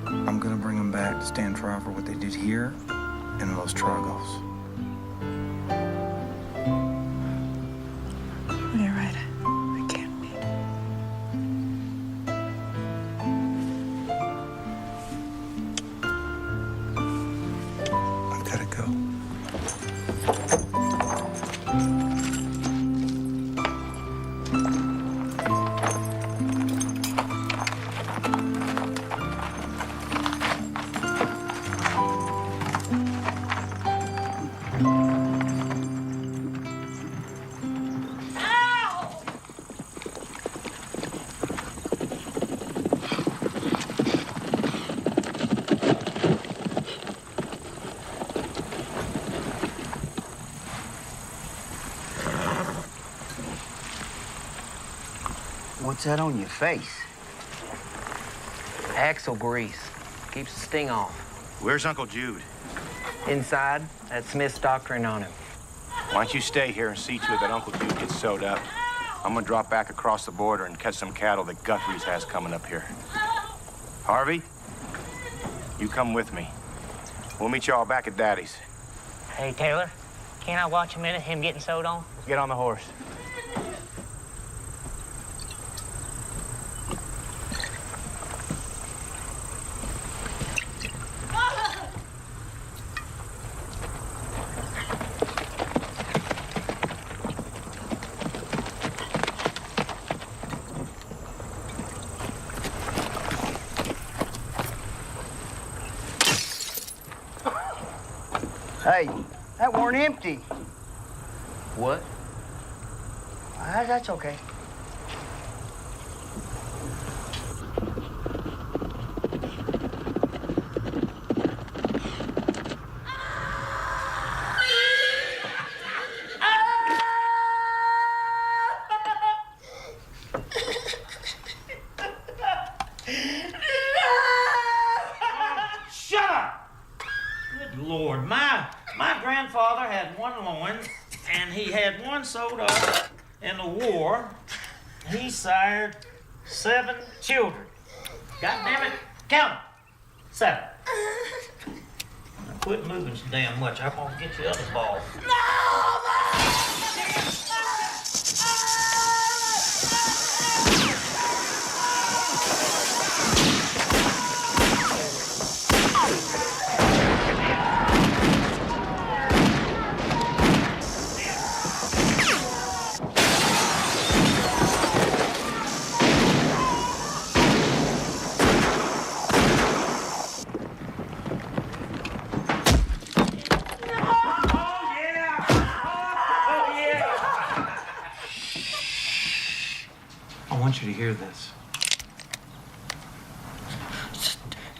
I'm gonna bring them back to stand trial for what they did here in Los Tragos. You're right. I can't wait. I gotta go. What's that on your face? Axle grease. Keeps the sting off. Where's Uncle Jude? Inside, that Smith's doctoring on him. Why don't you stay here and see to it that Uncle Jude gets sewed up? I'm gonna drop back across the border and catch some cattle that Dunfries has coming up here. Harvey, you come with me. We'll meet y'all back at Daddy's. Hey, Taylor, can't I watch a minute him getting sewed on? Get on the horse. Hey, that weren't empty. What? That's okay. Shut up! Good Lord, my grandfather had one loin, and he had one sewed up in the war. He sired 7 children. God damn it, count 'em. 7. Now quit moving so damn much. I'm gonna get you other balls. want you to hear this.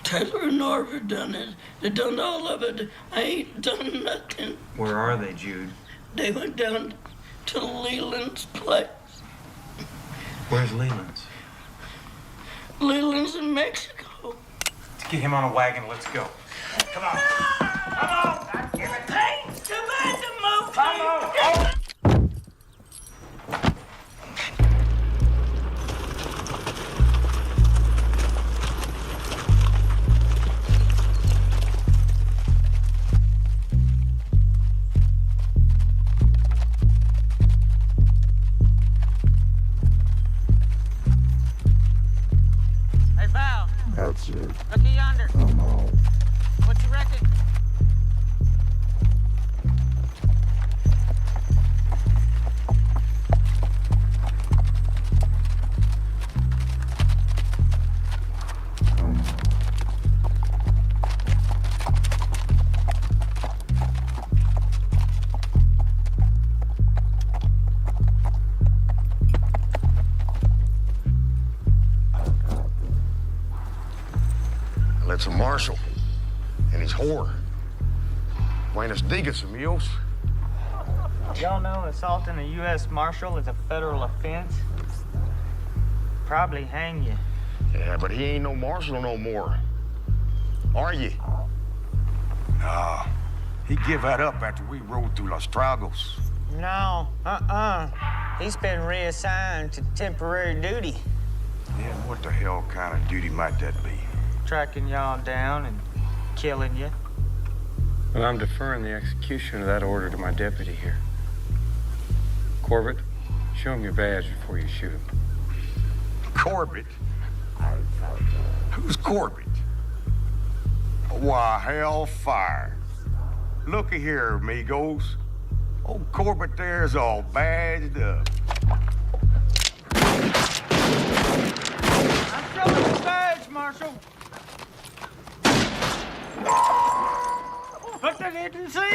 Taylor and Narva done it. They done all of it. I ain't done nothing. Where are they, Jude? They went down to Leland's place. Where's Leland's? Leland's in Mexico. Let's get him on a wagon. Let's go. Come on. Come on. Hey, come on, the Come on. Hey, Val. That's it. Looky yonder. Come on. What you reckon? It's a marshal and his whore. Buenos dias, amigos. Y'all know assaulting a U.S. Marshal is a federal offense? Probably hang you. Yeah, but he ain't no marshal no more. Are you? Nah, he give that up after we rode through Los Tragos. No, He's been reassigned to temporary duty. Yeah, what the hell kind of duty might that be? Tracking y'all down and killing you. Well, I'm deferring the execution of that order to my deputy here. Corbett, show him your badge before you shoot him. Corbett? Who's Corbett? Why, hellfire. Looky here, amigos. Old Corbett there's all badged up. I'm showing the badge, Marshal. Look, they didn't see me.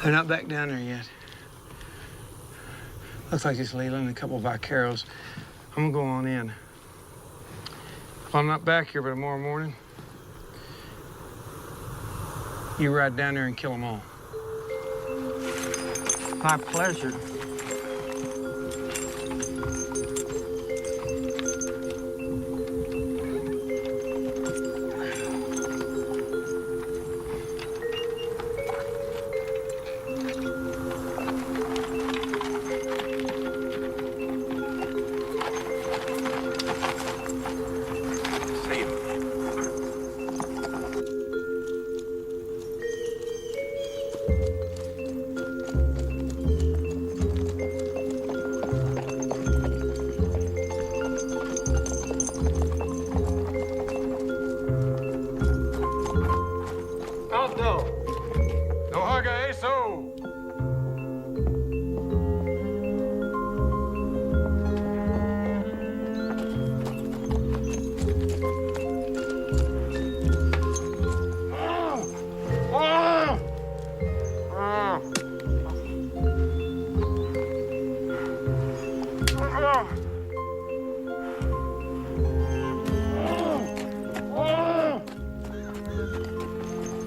They're not back down there yet. Looks like it's Leland and a couple of vaqueros. I'm gonna go on in. If I'm not back here by tomorrow morning, you ride down there and kill them all. My pleasure.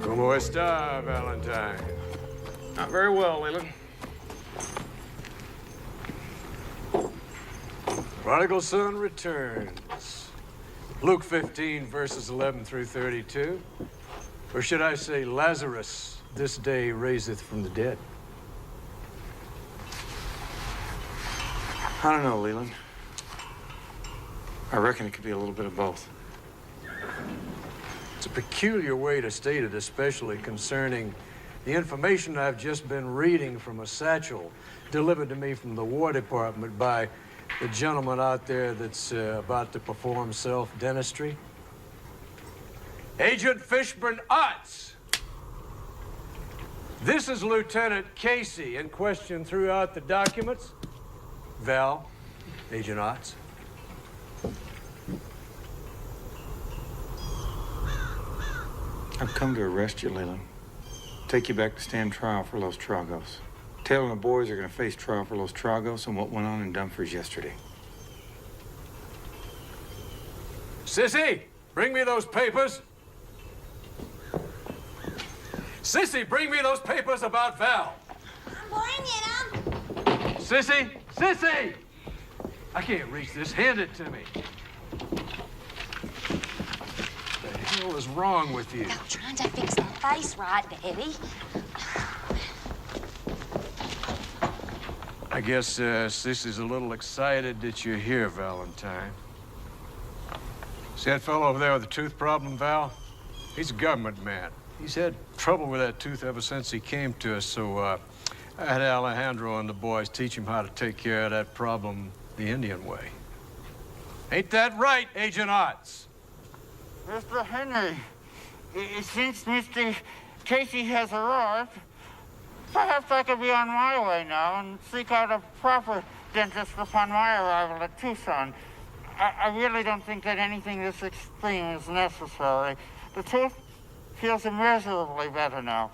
¿Cómo está, Valentine? Not very well, Leland. Prodigal son returns. Luke 15, verses 11 through 32. Or should I say, Lazarus this day raiseth from the dead. I don't know, Leland. I reckon it could be a little bit of both. It's a peculiar way to state it, especially concerning the information I've just been reading from a satchel delivered to me from the War Department by the gentleman out there that's about to perform self-dentistry. Agent Fishburne Otts. This is Lieutenant Casey in question throughout the documents. Val, Agent Otts. I've come to arrest you, Leland. Take you back to stand trial for Los Tragos. Taylor and the boys are going to face trial for Los Tragos and what went on in Dunfries yesterday. Sissy, bring me those papers. Sissy, bring me those papers about Val. I'm bringing them. Sissy, Sissy! I can't reach this. Hand it to me. What the hell is wrong with you? I'm trying to fix my face right, Daddy. I guess Sissy's a little excited that you're here, Valentine. See that fellow over there with the tooth problem, Val? He's a government man. He's had trouble with that tooth ever since he came to us, so I had Alejandro and the boys teach him how to take care of that problem the Indian way. Ain't that right, Agent Otts? Mr. Henry, since Mr. Casey has arrived, perhaps I could be on my way now and seek out a proper dentist upon my arrival at Tucson. I really don't think that anything this extreme is necessary. The tooth feels immeasurably better now.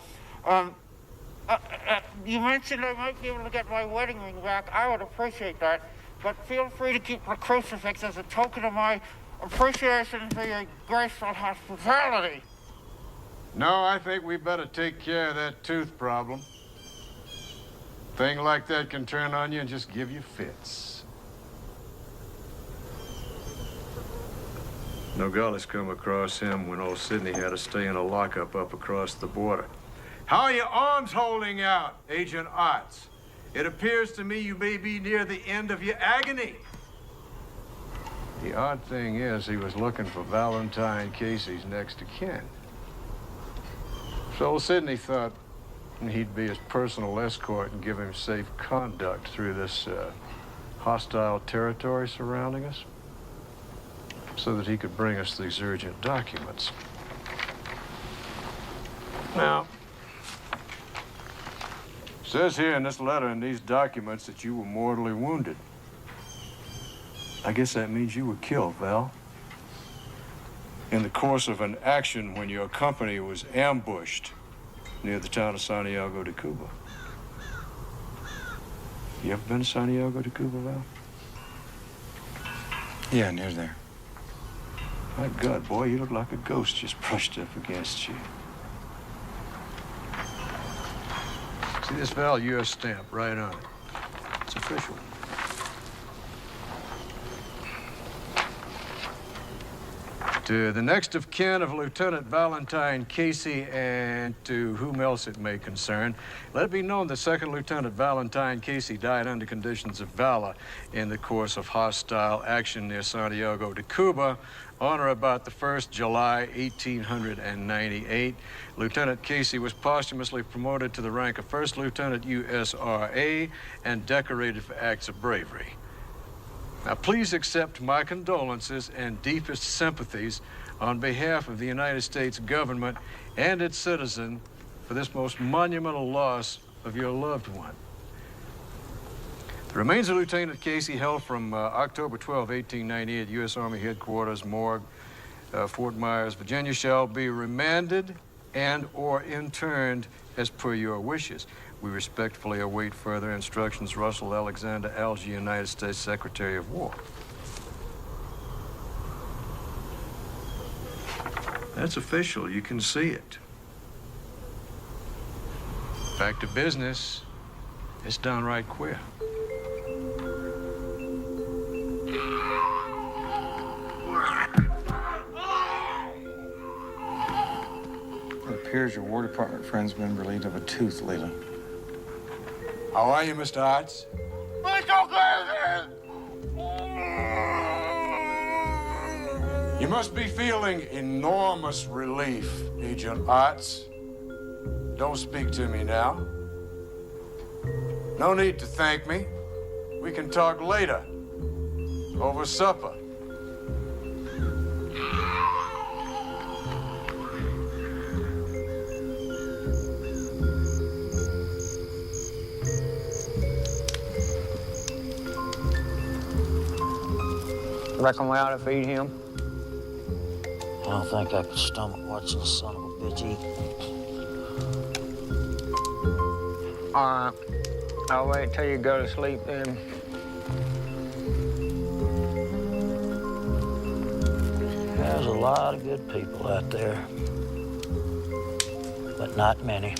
You mentioned I might be able to get my wedding ring back. I would appreciate that. But feel free to keep the crucifix as a token of my appreciation for your graceful hospitality. No, I think we better take care of that tooth problem. Thing like that can turn on you and just give you fits. Nogales come across him when old Sidney had to stay in a lockup up across the border. How are your arms holding out, Agent Otts? It appears to me you may be near the end of your agony. The odd thing is he was looking for Valentine Casey's next of kin. So old Sidney thought he'd be his personal escort and give him safe conduct through this hostile territory surrounding us, so that he could bring us these urgent documents. Now, it says here in this letter and these documents that you were mortally wounded. I guess that means you were killed, Val. In the course of an action when your company was ambushed near the town of Santiago de Cuba. You ever been to Santiago de Cuba, Val? Yeah, near there. My God, boy, you look like a ghost just brushed up against you. See this Val U.S. stamp right on it. It's official. To the next of kin of Lieutenant Valentine Casey and to whom else it may concern, let it be known that Second Lieutenant Valentine Casey died under conditions of valor in the course of hostile action near Santiago de Cuba on or about the 1st July, 1898. Lieutenant Casey was posthumously promoted to the rank of First Lieutenant USRA and decorated for acts of bravery. Now, please accept my condolences and deepest sympathies on behalf of the United States government and its citizen for this most monumental loss of your loved one. The remains of Lieutenant Casey, held from October 12, 1898, U.S. Army Headquarters, Morgue, Fort Myers, Virginia, shall be remanded and or interned as per your wishes. We respectfully await further instructions. Russell Alexander Algie, United States Secretary of War. That's official. You can see it. Back to business. It's downright queer. It appears your War Department friend's been relieved of a tooth lately. How are you, Mr. Otts? You must be feeling enormous relief, Agent Otts. Don't speak to me now. No need to thank me. We can talk later, over supper. Reckon we ought to feed him? I don't think I could stomach watching the son of a bitch eat. All right. I'll wait till you go to sleep then. There's a lot of good people out there, but not many.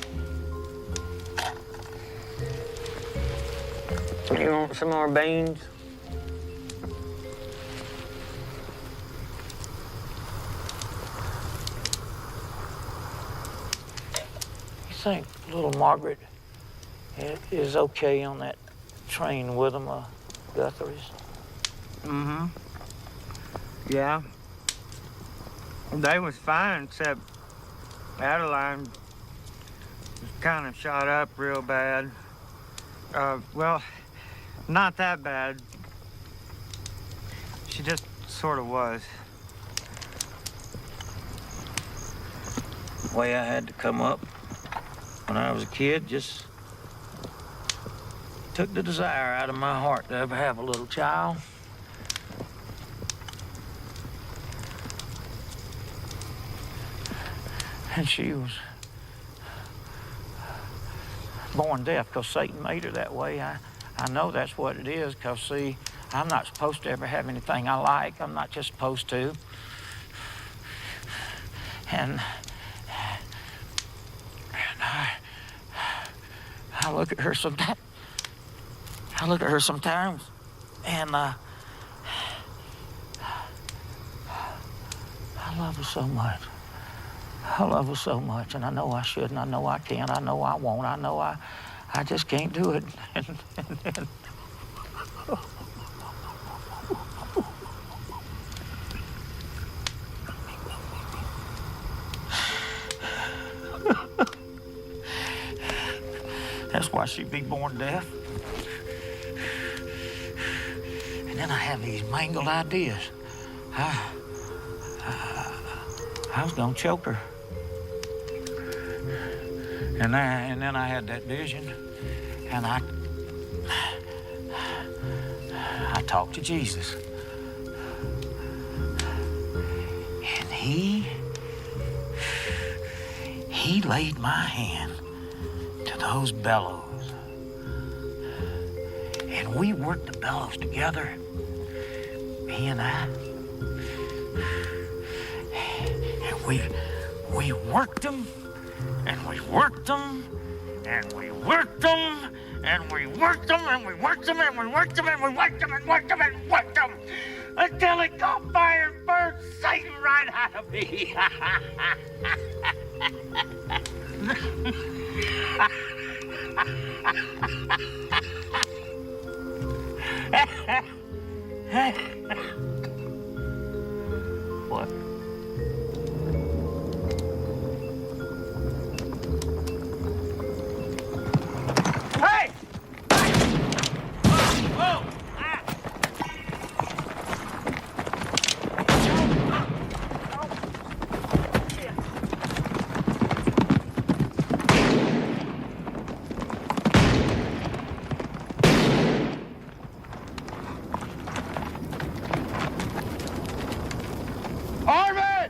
You want some more beans? You think little Margaret is okay on that train with them, Guthrie's? Mm-hmm. Yeah. They was fine, except Adeline was kind of shot up real bad. Well, not that bad. She just sort of was. The way I had to come up when I was a kid just took the desire out of my heart to ever have a little child. And she was born deaf because Satan made her that way. I know that's what it is because, see, I'm not supposed to ever have anything I like. I'm not just supposed to. And I look at her sometimes. And I love her so much. I love her so much, and I know I should, and I know I can, I know I won't, I know I just can't do it. That's why she'd be born deaf. And then I have these mangled ideas. I was gonna choke her. And then I had that vision, and I talked to Jesus. And he laid my hand to those bellows. And we worked the bellows together, he and I. And we worked them, and we worked them, and we worked them, and we worked them, and we worked them, and we worked them, and we worked them, and worked them, and worked them, until it caught fire and burned Satan right out of me. What? Hey! Whoa! Harvey!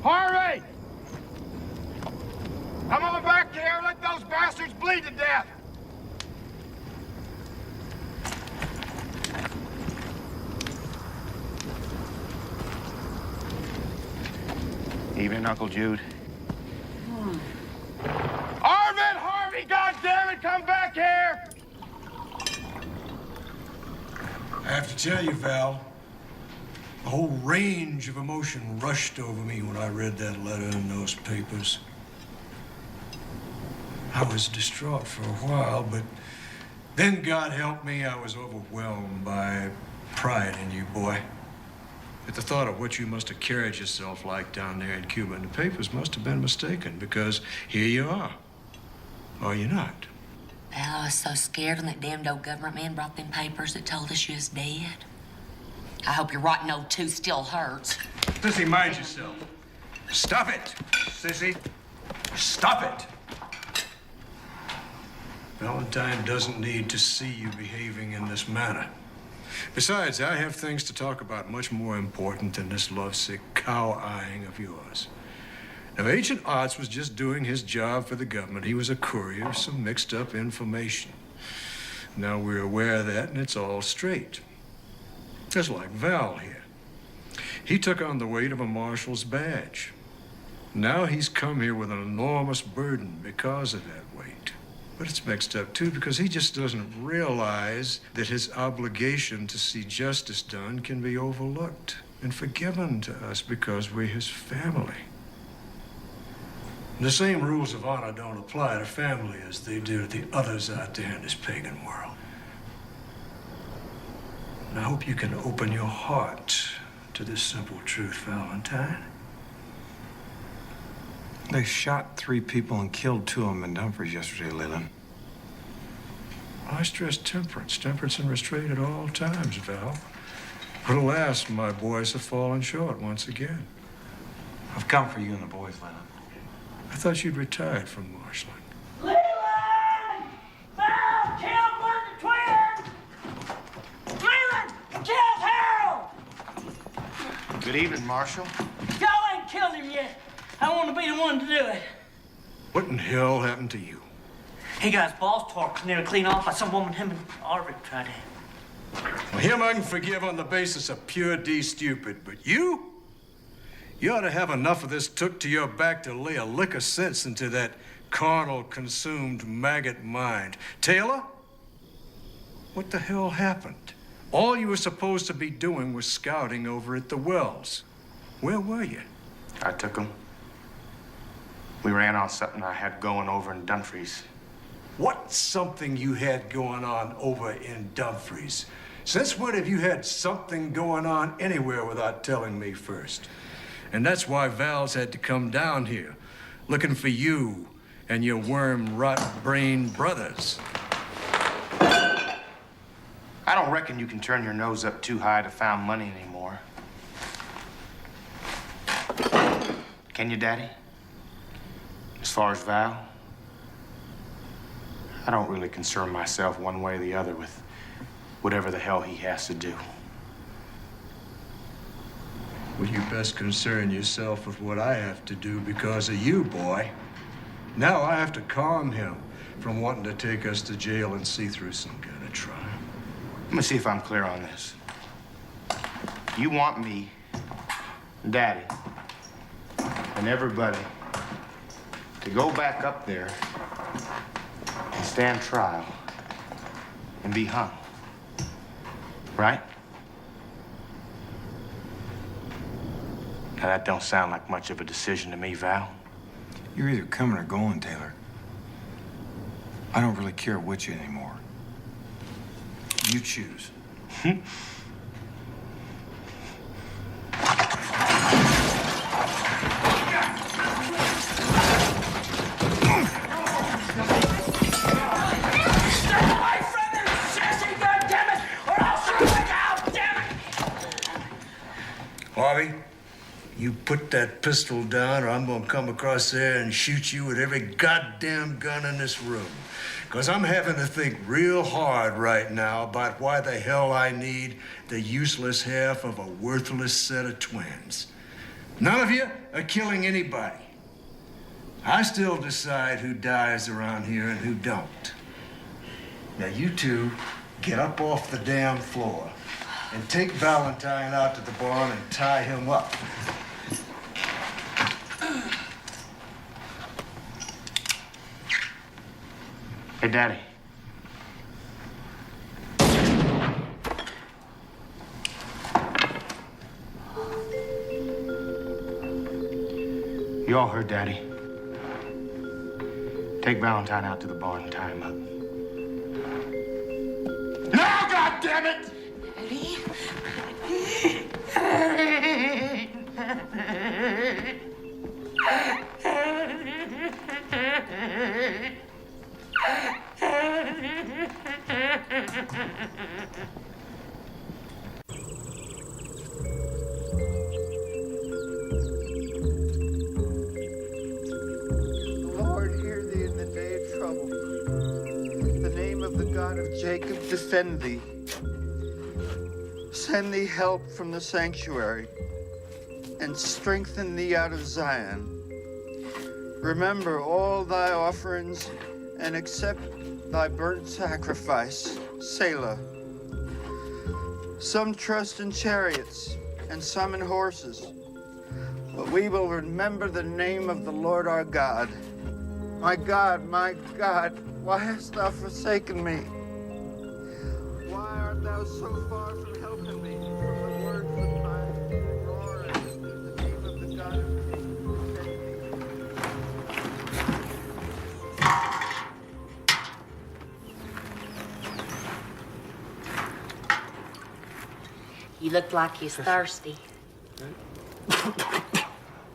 Harvey! Come on back here. Let those bastards bleed to death. Evening, Uncle Jude. Harvey, goddammit, come back here! I have to tell you, Val, a whole range of emotion rushed over me when I read that letter in those papers. I was distraught for a while, but then, God help me, I was overwhelmed by pride in you, boy. At the thought of what you must have carried yourself like down there in Cuba, and the papers must have been mistaken, because here you are. Are you not? Well, I was so scared when that damned old government man brought them papers that told us you was dead. I hope your rotten old tooth still hurts. Sissy, mind yourself. Stop it, Sissy. Stop it. Valentine doesn't need to see you behaving in this manner. Besides, I have things to talk about much more important than this lovesick cow-eyeing of yours. Now, Agent Arts was just doing his job for the government. He was a courier of some mixed-up information. Now, we're aware of that, and it's all straight. Just like Val here. He took on the weight of a marshal's badge. Now he's come here with an enormous burden because of that weight. But it's mixed up, too, because he just doesn't realize that his obligation to see justice done can be overlooked and forgiven to us because we're his family. And the same rules of honor don't apply to family as they do to the others out there in this pagan world. And I hope you can open your heart to this simple truth, Valentine. They shot 3 people and killed 2 of them in Dunfries yesterday, Leland. I stress temperance. Temperance and restraint at all times, Val. But alas, my boys have fallen short once again. I've come for you and the boys, Leland. I thought you'd retired from marshalling. Leland! Val killed one of the twins! Leland killed Harold! Good evening, Marshal. Y'all ain't killed him yet. I want to be the one to do it. What in hell happened to you? He got his balls torqued nearly clean off by some woman him and Arvid tried to have. Well, him I can forgive on the basis of pure D stupid, but you? You ought to have enough of this took to your back to lay a lick of sense into that carnal, consumed maggot mind. Taylor? What the hell happened? All you were supposed to be doing was scouting over at the wells. Where were you? I took him. We ran on something I had going over in Dunfries. What something you had going on over in Dunfries? Since when have you had something going on anywhere without telling me first? And that's why Val's had to come down here, looking for you and your worm-rot-brained brothers. I don't reckon you can turn your nose up too high to found money anymore. Can you, Daddy? As far as Val, I don't really concern myself one way or the other with whatever the hell he has to do. Well, you best concern yourself with what I have to do because of you, boy. Now I have to calm him from wanting to take us to jail and see through some kind of trial. Let me see if I'm clear on this. You want me, Daddy, and everybody to go back up there and stand trial and be hung, right? Now, that don't sound like much of a decision to me, Val. You're either coming or going, Taylor. I don't really care which anymore. You choose. Harvey, you put that pistol down or I'm gonna come across there and shoot you with every goddamn gun in this room. Because I'm having to think real hard right now about why the hell I need the useless half of a worthless set of twins. None of you are killing anybody. I still decide who dies around here and who don't. Now you two get up off the damn floor and take Valentine out to the barn and tie him up. Hey, Daddy. You all heard Daddy. Take Valentine out to the barn and tie him up. Now, goddammit! Lord, hear thee in the day of trouble. The name of the God of Jacob defend thee. Send thee help from the sanctuary and strengthen thee out of Zion. Remember all thy offerings and accept thy burnt sacrifice. Selah. Some trust in chariots and some in horses, but we will remember the name of the Lord our God. My God, why hast thou forsaken me? Why art thou so far from helping me? From the words of my roaring, the name of the God of You look like you're thirsty.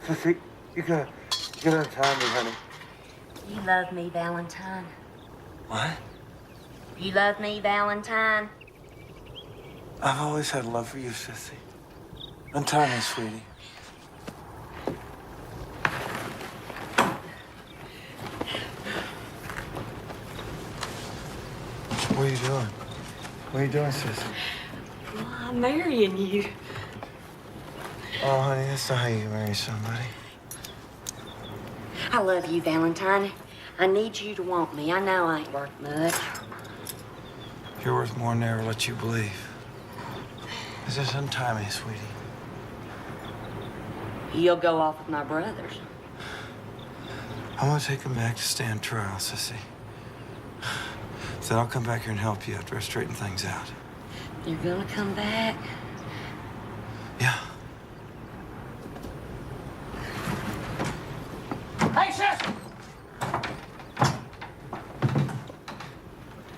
Sissy, you gotta untie me, honey. You love me, Valentine. What? You love me, Valentine. I've always had love for you, Sissy. Untie me, sweetie. What are you doing? What are you doing, Sissy? Well, I'm marrying you. Oh, honey, that's not how you marry somebody. I love you, Valentine. I need you to want me. I know I ain't worth much. You're worth more than I ever let you believe. Just untie me, sweetie. You'll go off with my brothers. I want to take him back to stand trial, Sissy. So I'll come back here and help you after I straighten things out. You're gonna come back? Yeah. Hey, sis! What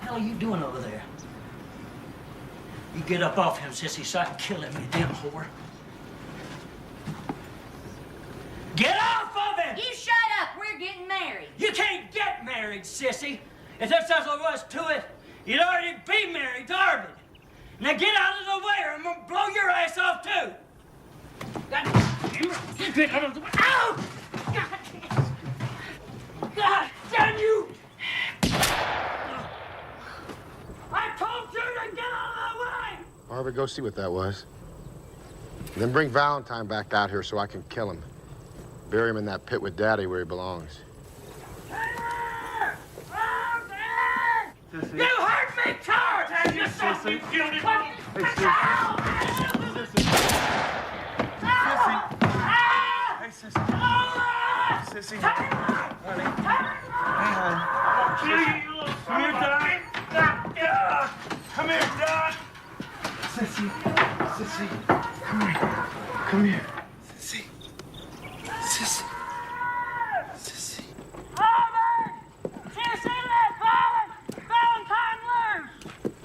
the hell are you doing over there? You get up off him, sissy, so I can kill him, you damn whore. Get off of him! You shut up. We're getting married. You can't get married, sissy. If that's all there was to it, you'd already be married to Arvid. Now get out of the way or I'm gonna blow your ass off too. God, you get out of the way. Ow! God damn you! I told you to get out of the way! Arvid, go see what that was. And then bring Valentine back out here so I can kill him. Bury him in that pit with Daddy where he belongs. You heard me, coward! You saw me guilty! Hey, Sissy. Sissy. Honey. Hey, hon. Come here, Doc. Come here, Doc. Sissy. Sissy. Come here. Come here. Sissy. Sissy. Sissy. Sissy, let Valentine loose!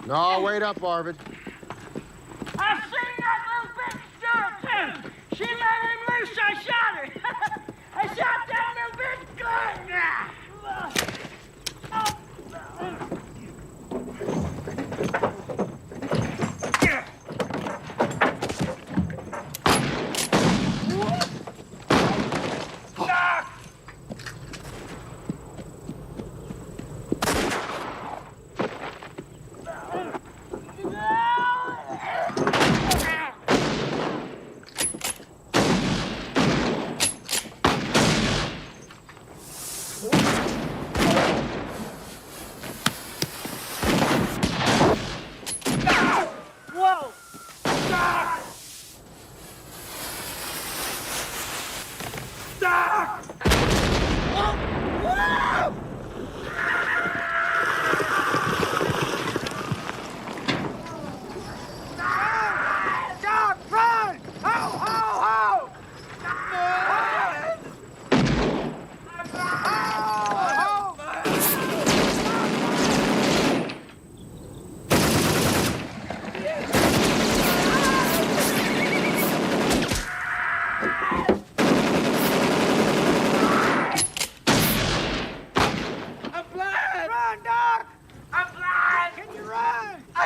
No, wait up, Arvid. I seen that little bitch do it, too. She let him loose, I shot her. I shot that little bitch good now.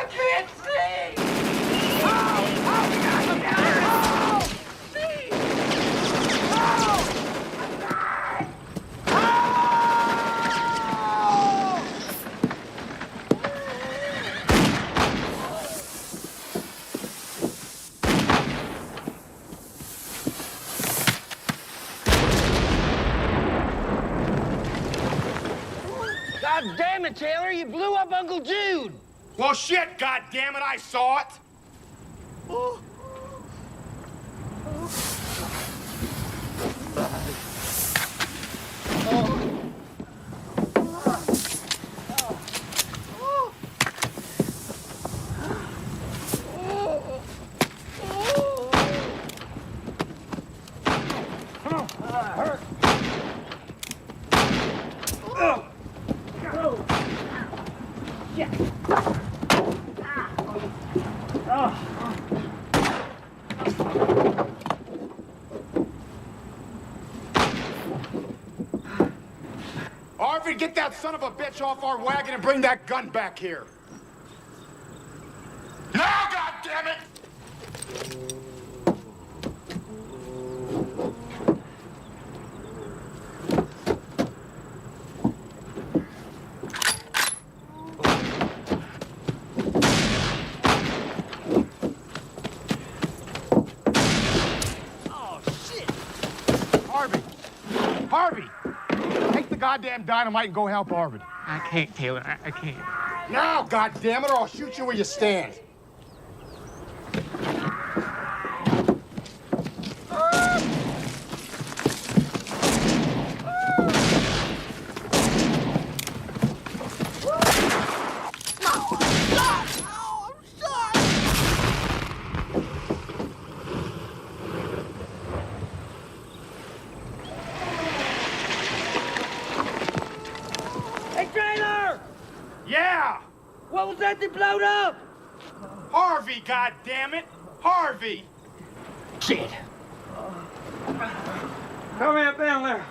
I can't see! Oh, God, look out! Oh, see! Oh! God damn it, Taylor, you blew up Uncle Jude! Well, shit, goddammit, I saw it! Oh. Arvid, get that son of a bitch off our wagon and bring that gun back here. Now, goddammit! Oh, shit! Harvey! Take the goddamn dynamite and go help Arvid. I can't, Taylor. I can't. Now, goddammit, or I'll shoot you where you stand. Hey, Taylor! Yeah! What was that blowed up? Harvey, goddammit! Harvey! Shit! Come here, down there.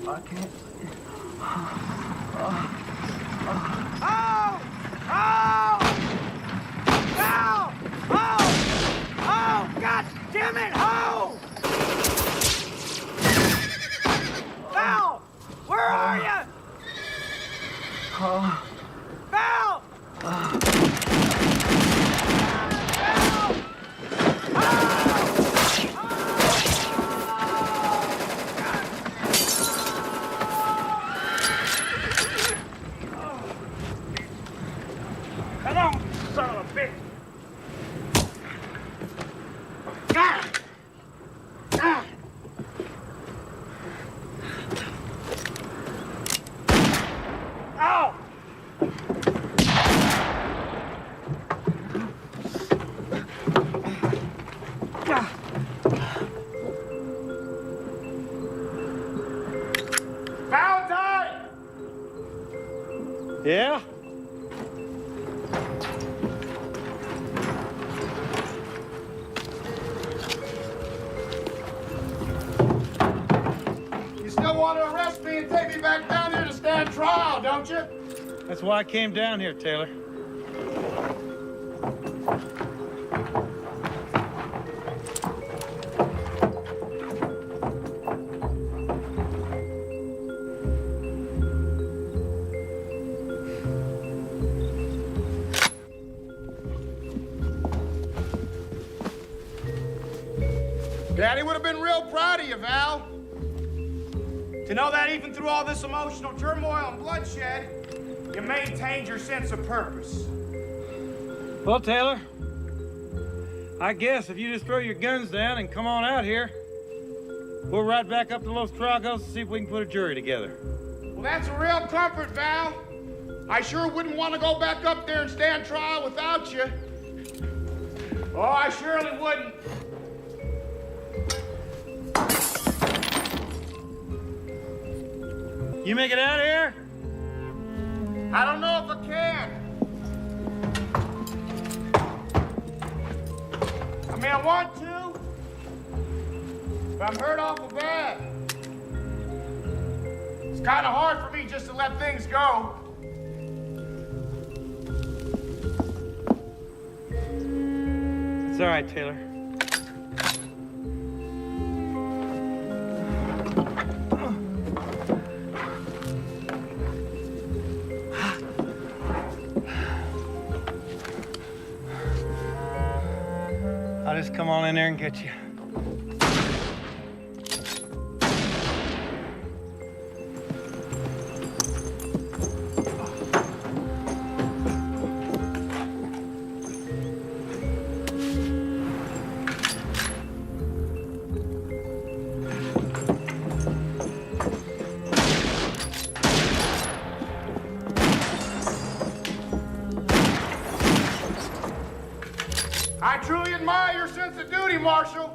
I can't. Oh! Oh! Oh! Oh! Oh! God damn it! Oh! Val! Where are you? Oh. Val! Val! Come on, son of a bitch! Ah! Ah! Ow! Valentine! Yeah? You still want to arrest me and take me back down here to stand trial, don't you? That's why I came down here, Taylor. Daddy would have been real proud of you, Val. To know that even through all this emotional turmoil and bloodshed, you maintained your sense of purpose. Well, Taylor, I guess if you just throw your guns down and come on out here, we'll ride back up to Los Tragos and see if we can put a jury together. Well, that's a real comfort, Val. I sure wouldn't want to go back up there and stand trial without you. Oh, I surely wouldn't. You make it out of here? I don't know if I can. I mean, I want to, But I'm hurt awful bad. It's kind of hard for me just to let things go. It's all right, Taylor. I'll just come on in there and get you. I truly admire your sense of duty, Marshal.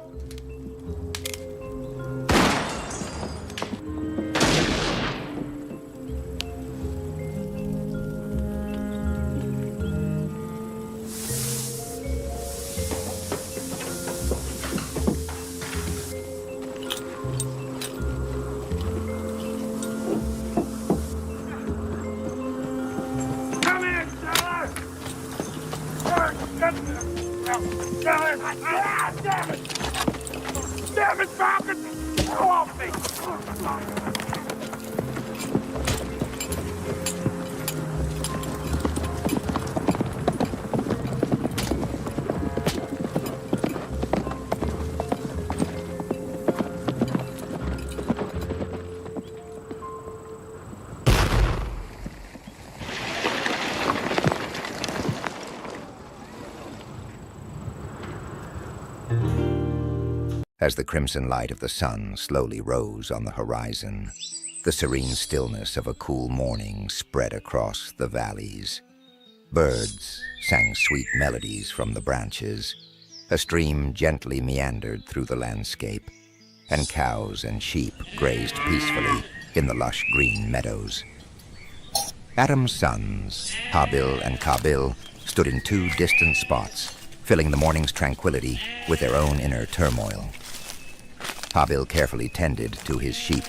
Come in, Taylor! Damn it! Damn it, Falcon! Go off me! As the crimson light of the sun slowly rose on the horizon, the serene stillness of a cool morning spread across the valleys. Birds sang sweet melodies from the branches. A stream gently meandered through the landscape, and cows and sheep grazed peacefully in the lush green meadows. Adam's sons, Habil and Kabil, stood in two distant spots, filling the morning's tranquility with their own inner turmoil. Habil carefully tended to his sheep,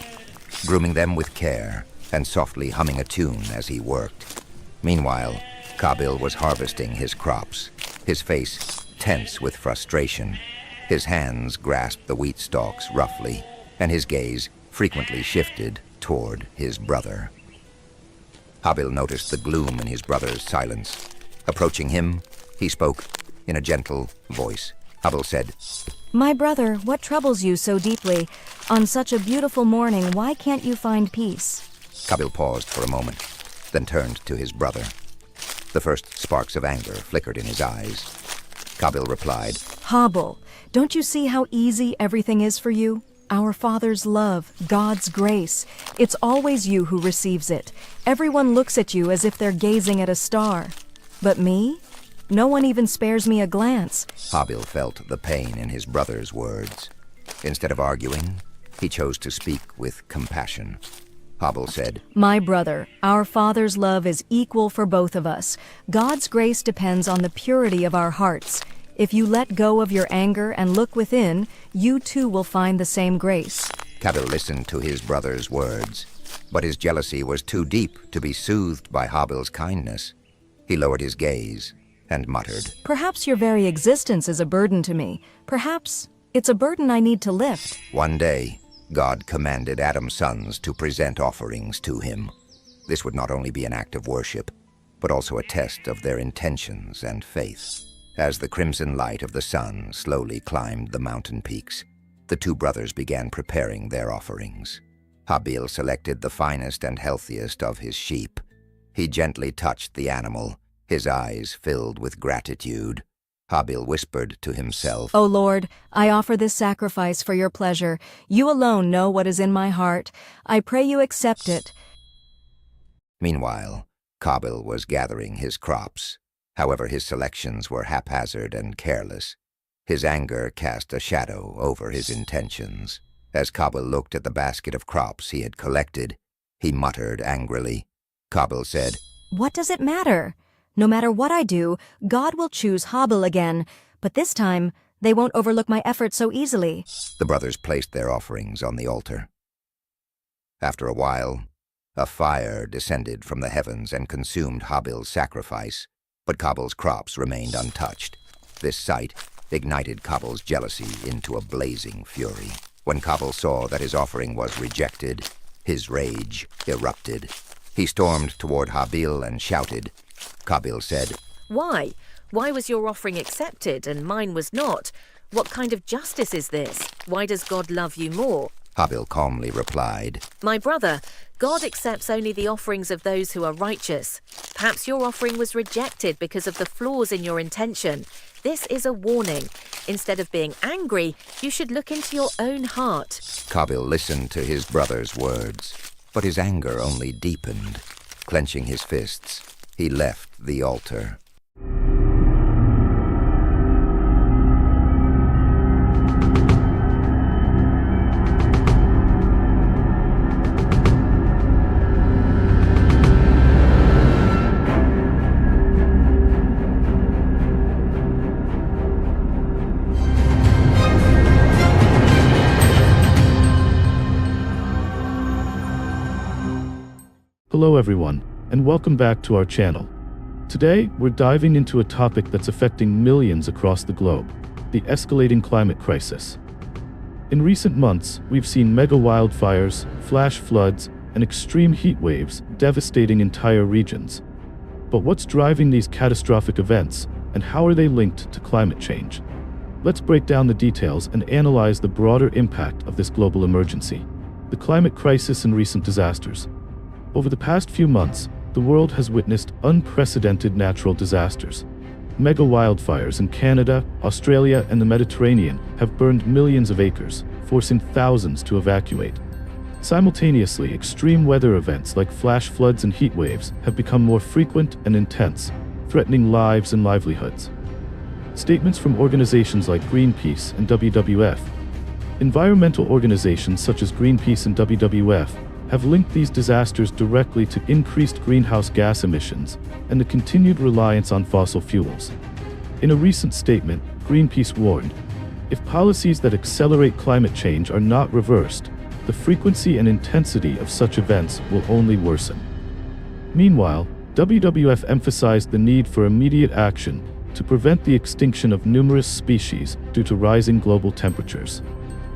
grooming them with care and softly humming a tune as he worked. Meanwhile, Kabil was harvesting his crops, his face tense with frustration. His hands grasped the wheat stalks roughly, and his gaze frequently shifted toward his brother. Habil noticed the gloom in his brother's silence. Approaching him, he spoke in a gentle voice. Habil said, "My brother, what troubles you so deeply? On such a beautiful morning, why can't you find peace?" Kabil paused for a moment, then turned to his brother. The first sparks of anger flickered in his eyes. Kabil replied, "Habil, don't you see how easy everything is for you? Our Father's love, God's grace, it's always you who receives it. Everyone looks at you as if they're gazing at a star. But me? No one even spares me a glance." Habil felt the pain in his brother's words. Instead of arguing, he chose to speak with compassion. Habil said, "My brother, our Father's love is equal for both of us. God's grace depends on the purity of our hearts. If you let go of your anger and look within, you too will find the same grace." Kabil listened to his brother's words, but his jealousy was too deep to be soothed by Habil's kindness. He lowered his gaze and muttered, "Perhaps your very existence is a burden to me. Perhaps it's a burden I need to lift." One day, God commanded Adam's sons to present offerings to him. This would not only be an act of worship, but also a test of their intentions and faith. As the crimson light of the sun slowly climbed the mountain peaks, the two brothers began preparing their offerings. Habil selected the finest and healthiest of his sheep. He gently touched the animal, his eyes filled with gratitude. Habil whispered to himself, "O Lord, I offer this sacrifice for your pleasure. You alone know what is in my heart. I pray you accept it." Meanwhile, Kabil was gathering his crops. However, his selections were haphazard and careless. His anger cast a shadow over his intentions. As Kabil looked at the basket of crops he had collected, he muttered angrily. Kabil said, "What does it matter? No matter what I do, God will choose Habil again, but this time They won't overlook my efforts so easily. The brothers placed their offerings on the altar. After a while, a fire descended from the heavens and consumed Habil's sacrifice, but Kabil's crops remained untouched. This sight ignited Kabil's jealousy into a blazing fury. When Kabil saw that his offering was rejected, his rage erupted. He stormed toward Habil and shouted. Kabil said, "Why? Why was your offering accepted and mine was not? What kind of justice is this? Why does God love you more?" Habil calmly replied, "My brother, God accepts only the offerings of those who are righteous. Perhaps your offering was rejected because of the flaws in your intention. This is a warning. Instead of being angry, you should look into your own heart." Kabil listened to his brother's words, but his anger only deepened. Clenching his fists, he left the altar. Hello everyone, and welcome back to our channel. Today, we're diving into a topic that's affecting millions across the globe, the escalating climate crisis. In recent months, we've seen mega wildfires, flash floods, and extreme heat waves devastating entire regions. But what's driving these catastrophic events, and how are they linked to climate change? Let's break down the details and analyze the broader impact of this global emergency, the climate crisis and recent disasters. Over the past few months, the world has witnessed unprecedented natural disasters. Mega wildfires in Canada, Australia, and the Mediterranean have burned millions of acres, forcing thousands to evacuate. Simultaneously, extreme weather events like flash floods and heat waves have become more frequent and intense, threatening lives and livelihoods. Statements from organizations like Greenpeace and WWF. Environmental organizations such as Greenpeace and WWF have linked these disasters directly to increased greenhouse gas emissions and the continued reliance on fossil fuels. In a recent statement, Greenpeace warned, if policies that accelerate climate change are not reversed, the frequency and intensity of such events will only worsen. Meanwhile, WWF emphasized the need for immediate action to prevent the extinction of numerous species due to rising global temperatures.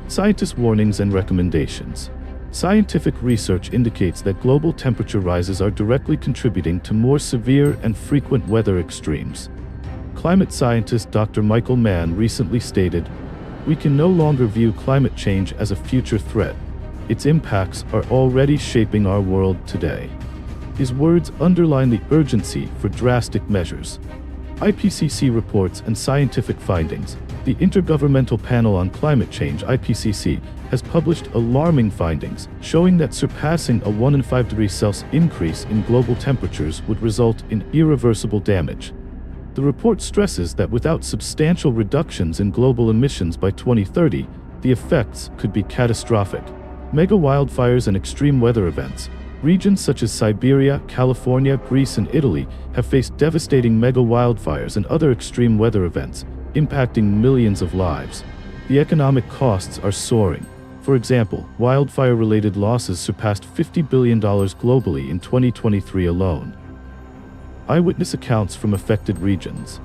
Scientists' warnings and recommendations. Scientific research indicates that global temperature rises are directly contributing to more severe and frequent weather extremes. Climate scientist Dr. Michael Mann recently stated, "We can no longer view climate change as a future threat. Its impacts are already shaping our world today." His words underline the urgency for drastic measures. IPCC reports and scientific findings. The Intergovernmental Panel on Climate Change, IPCC, has published alarming findings showing that surpassing a 1 in 5 degrees Celsius increase in global temperatures would result in irreversible damage. The report stresses that without substantial reductions in global emissions by 2030, the effects could be catastrophic. Mega wildfires and extreme weather events. Regions such as Siberia, California, Greece, and Italy have faced devastating mega wildfires and other extreme weather events, impacting millions of lives. The economic costs are soaring. For example, wildfire-related losses surpassed $50 billion globally in 2023 alone. Eyewitness accounts from affected regions.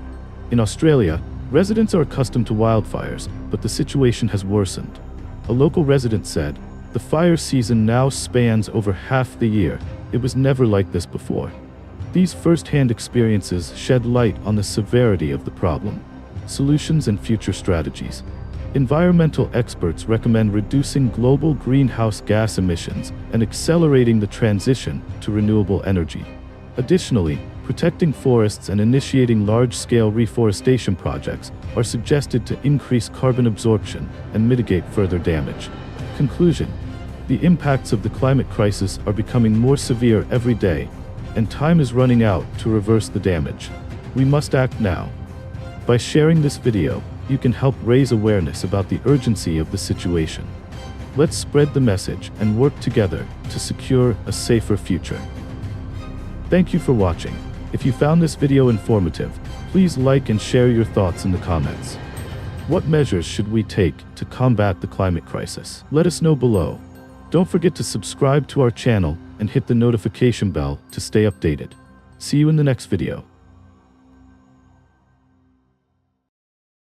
In Australia, residents are accustomed to wildfires, but the situation has worsened. A local resident said, "The fire season now spans over half the year. It was never like this before." These first-hand experiences shed light on the severity of the problem, solutions, and future strategies. Environmental experts recommend reducing global greenhouse gas emissions and accelerating the transition to renewable energy. Additionally, protecting forests and initiating large-scale reforestation projects are suggested to increase carbon absorption and mitigate further damage. Conclusion: the impacts of the climate crisis are becoming more severe every day, and time is running out to reverse the damage. We must act now. By sharing this video, you can help raise awareness about the urgency of the situation. Let's spread the message and work together to secure a safer future. Thank you for watching. If you found this video informative, please like and share your thoughts in the comments. What measures should we take to combat the climate crisis? Let us know below. Don't forget to subscribe to our channel and hit the notification bell to stay updated. See you in the next video.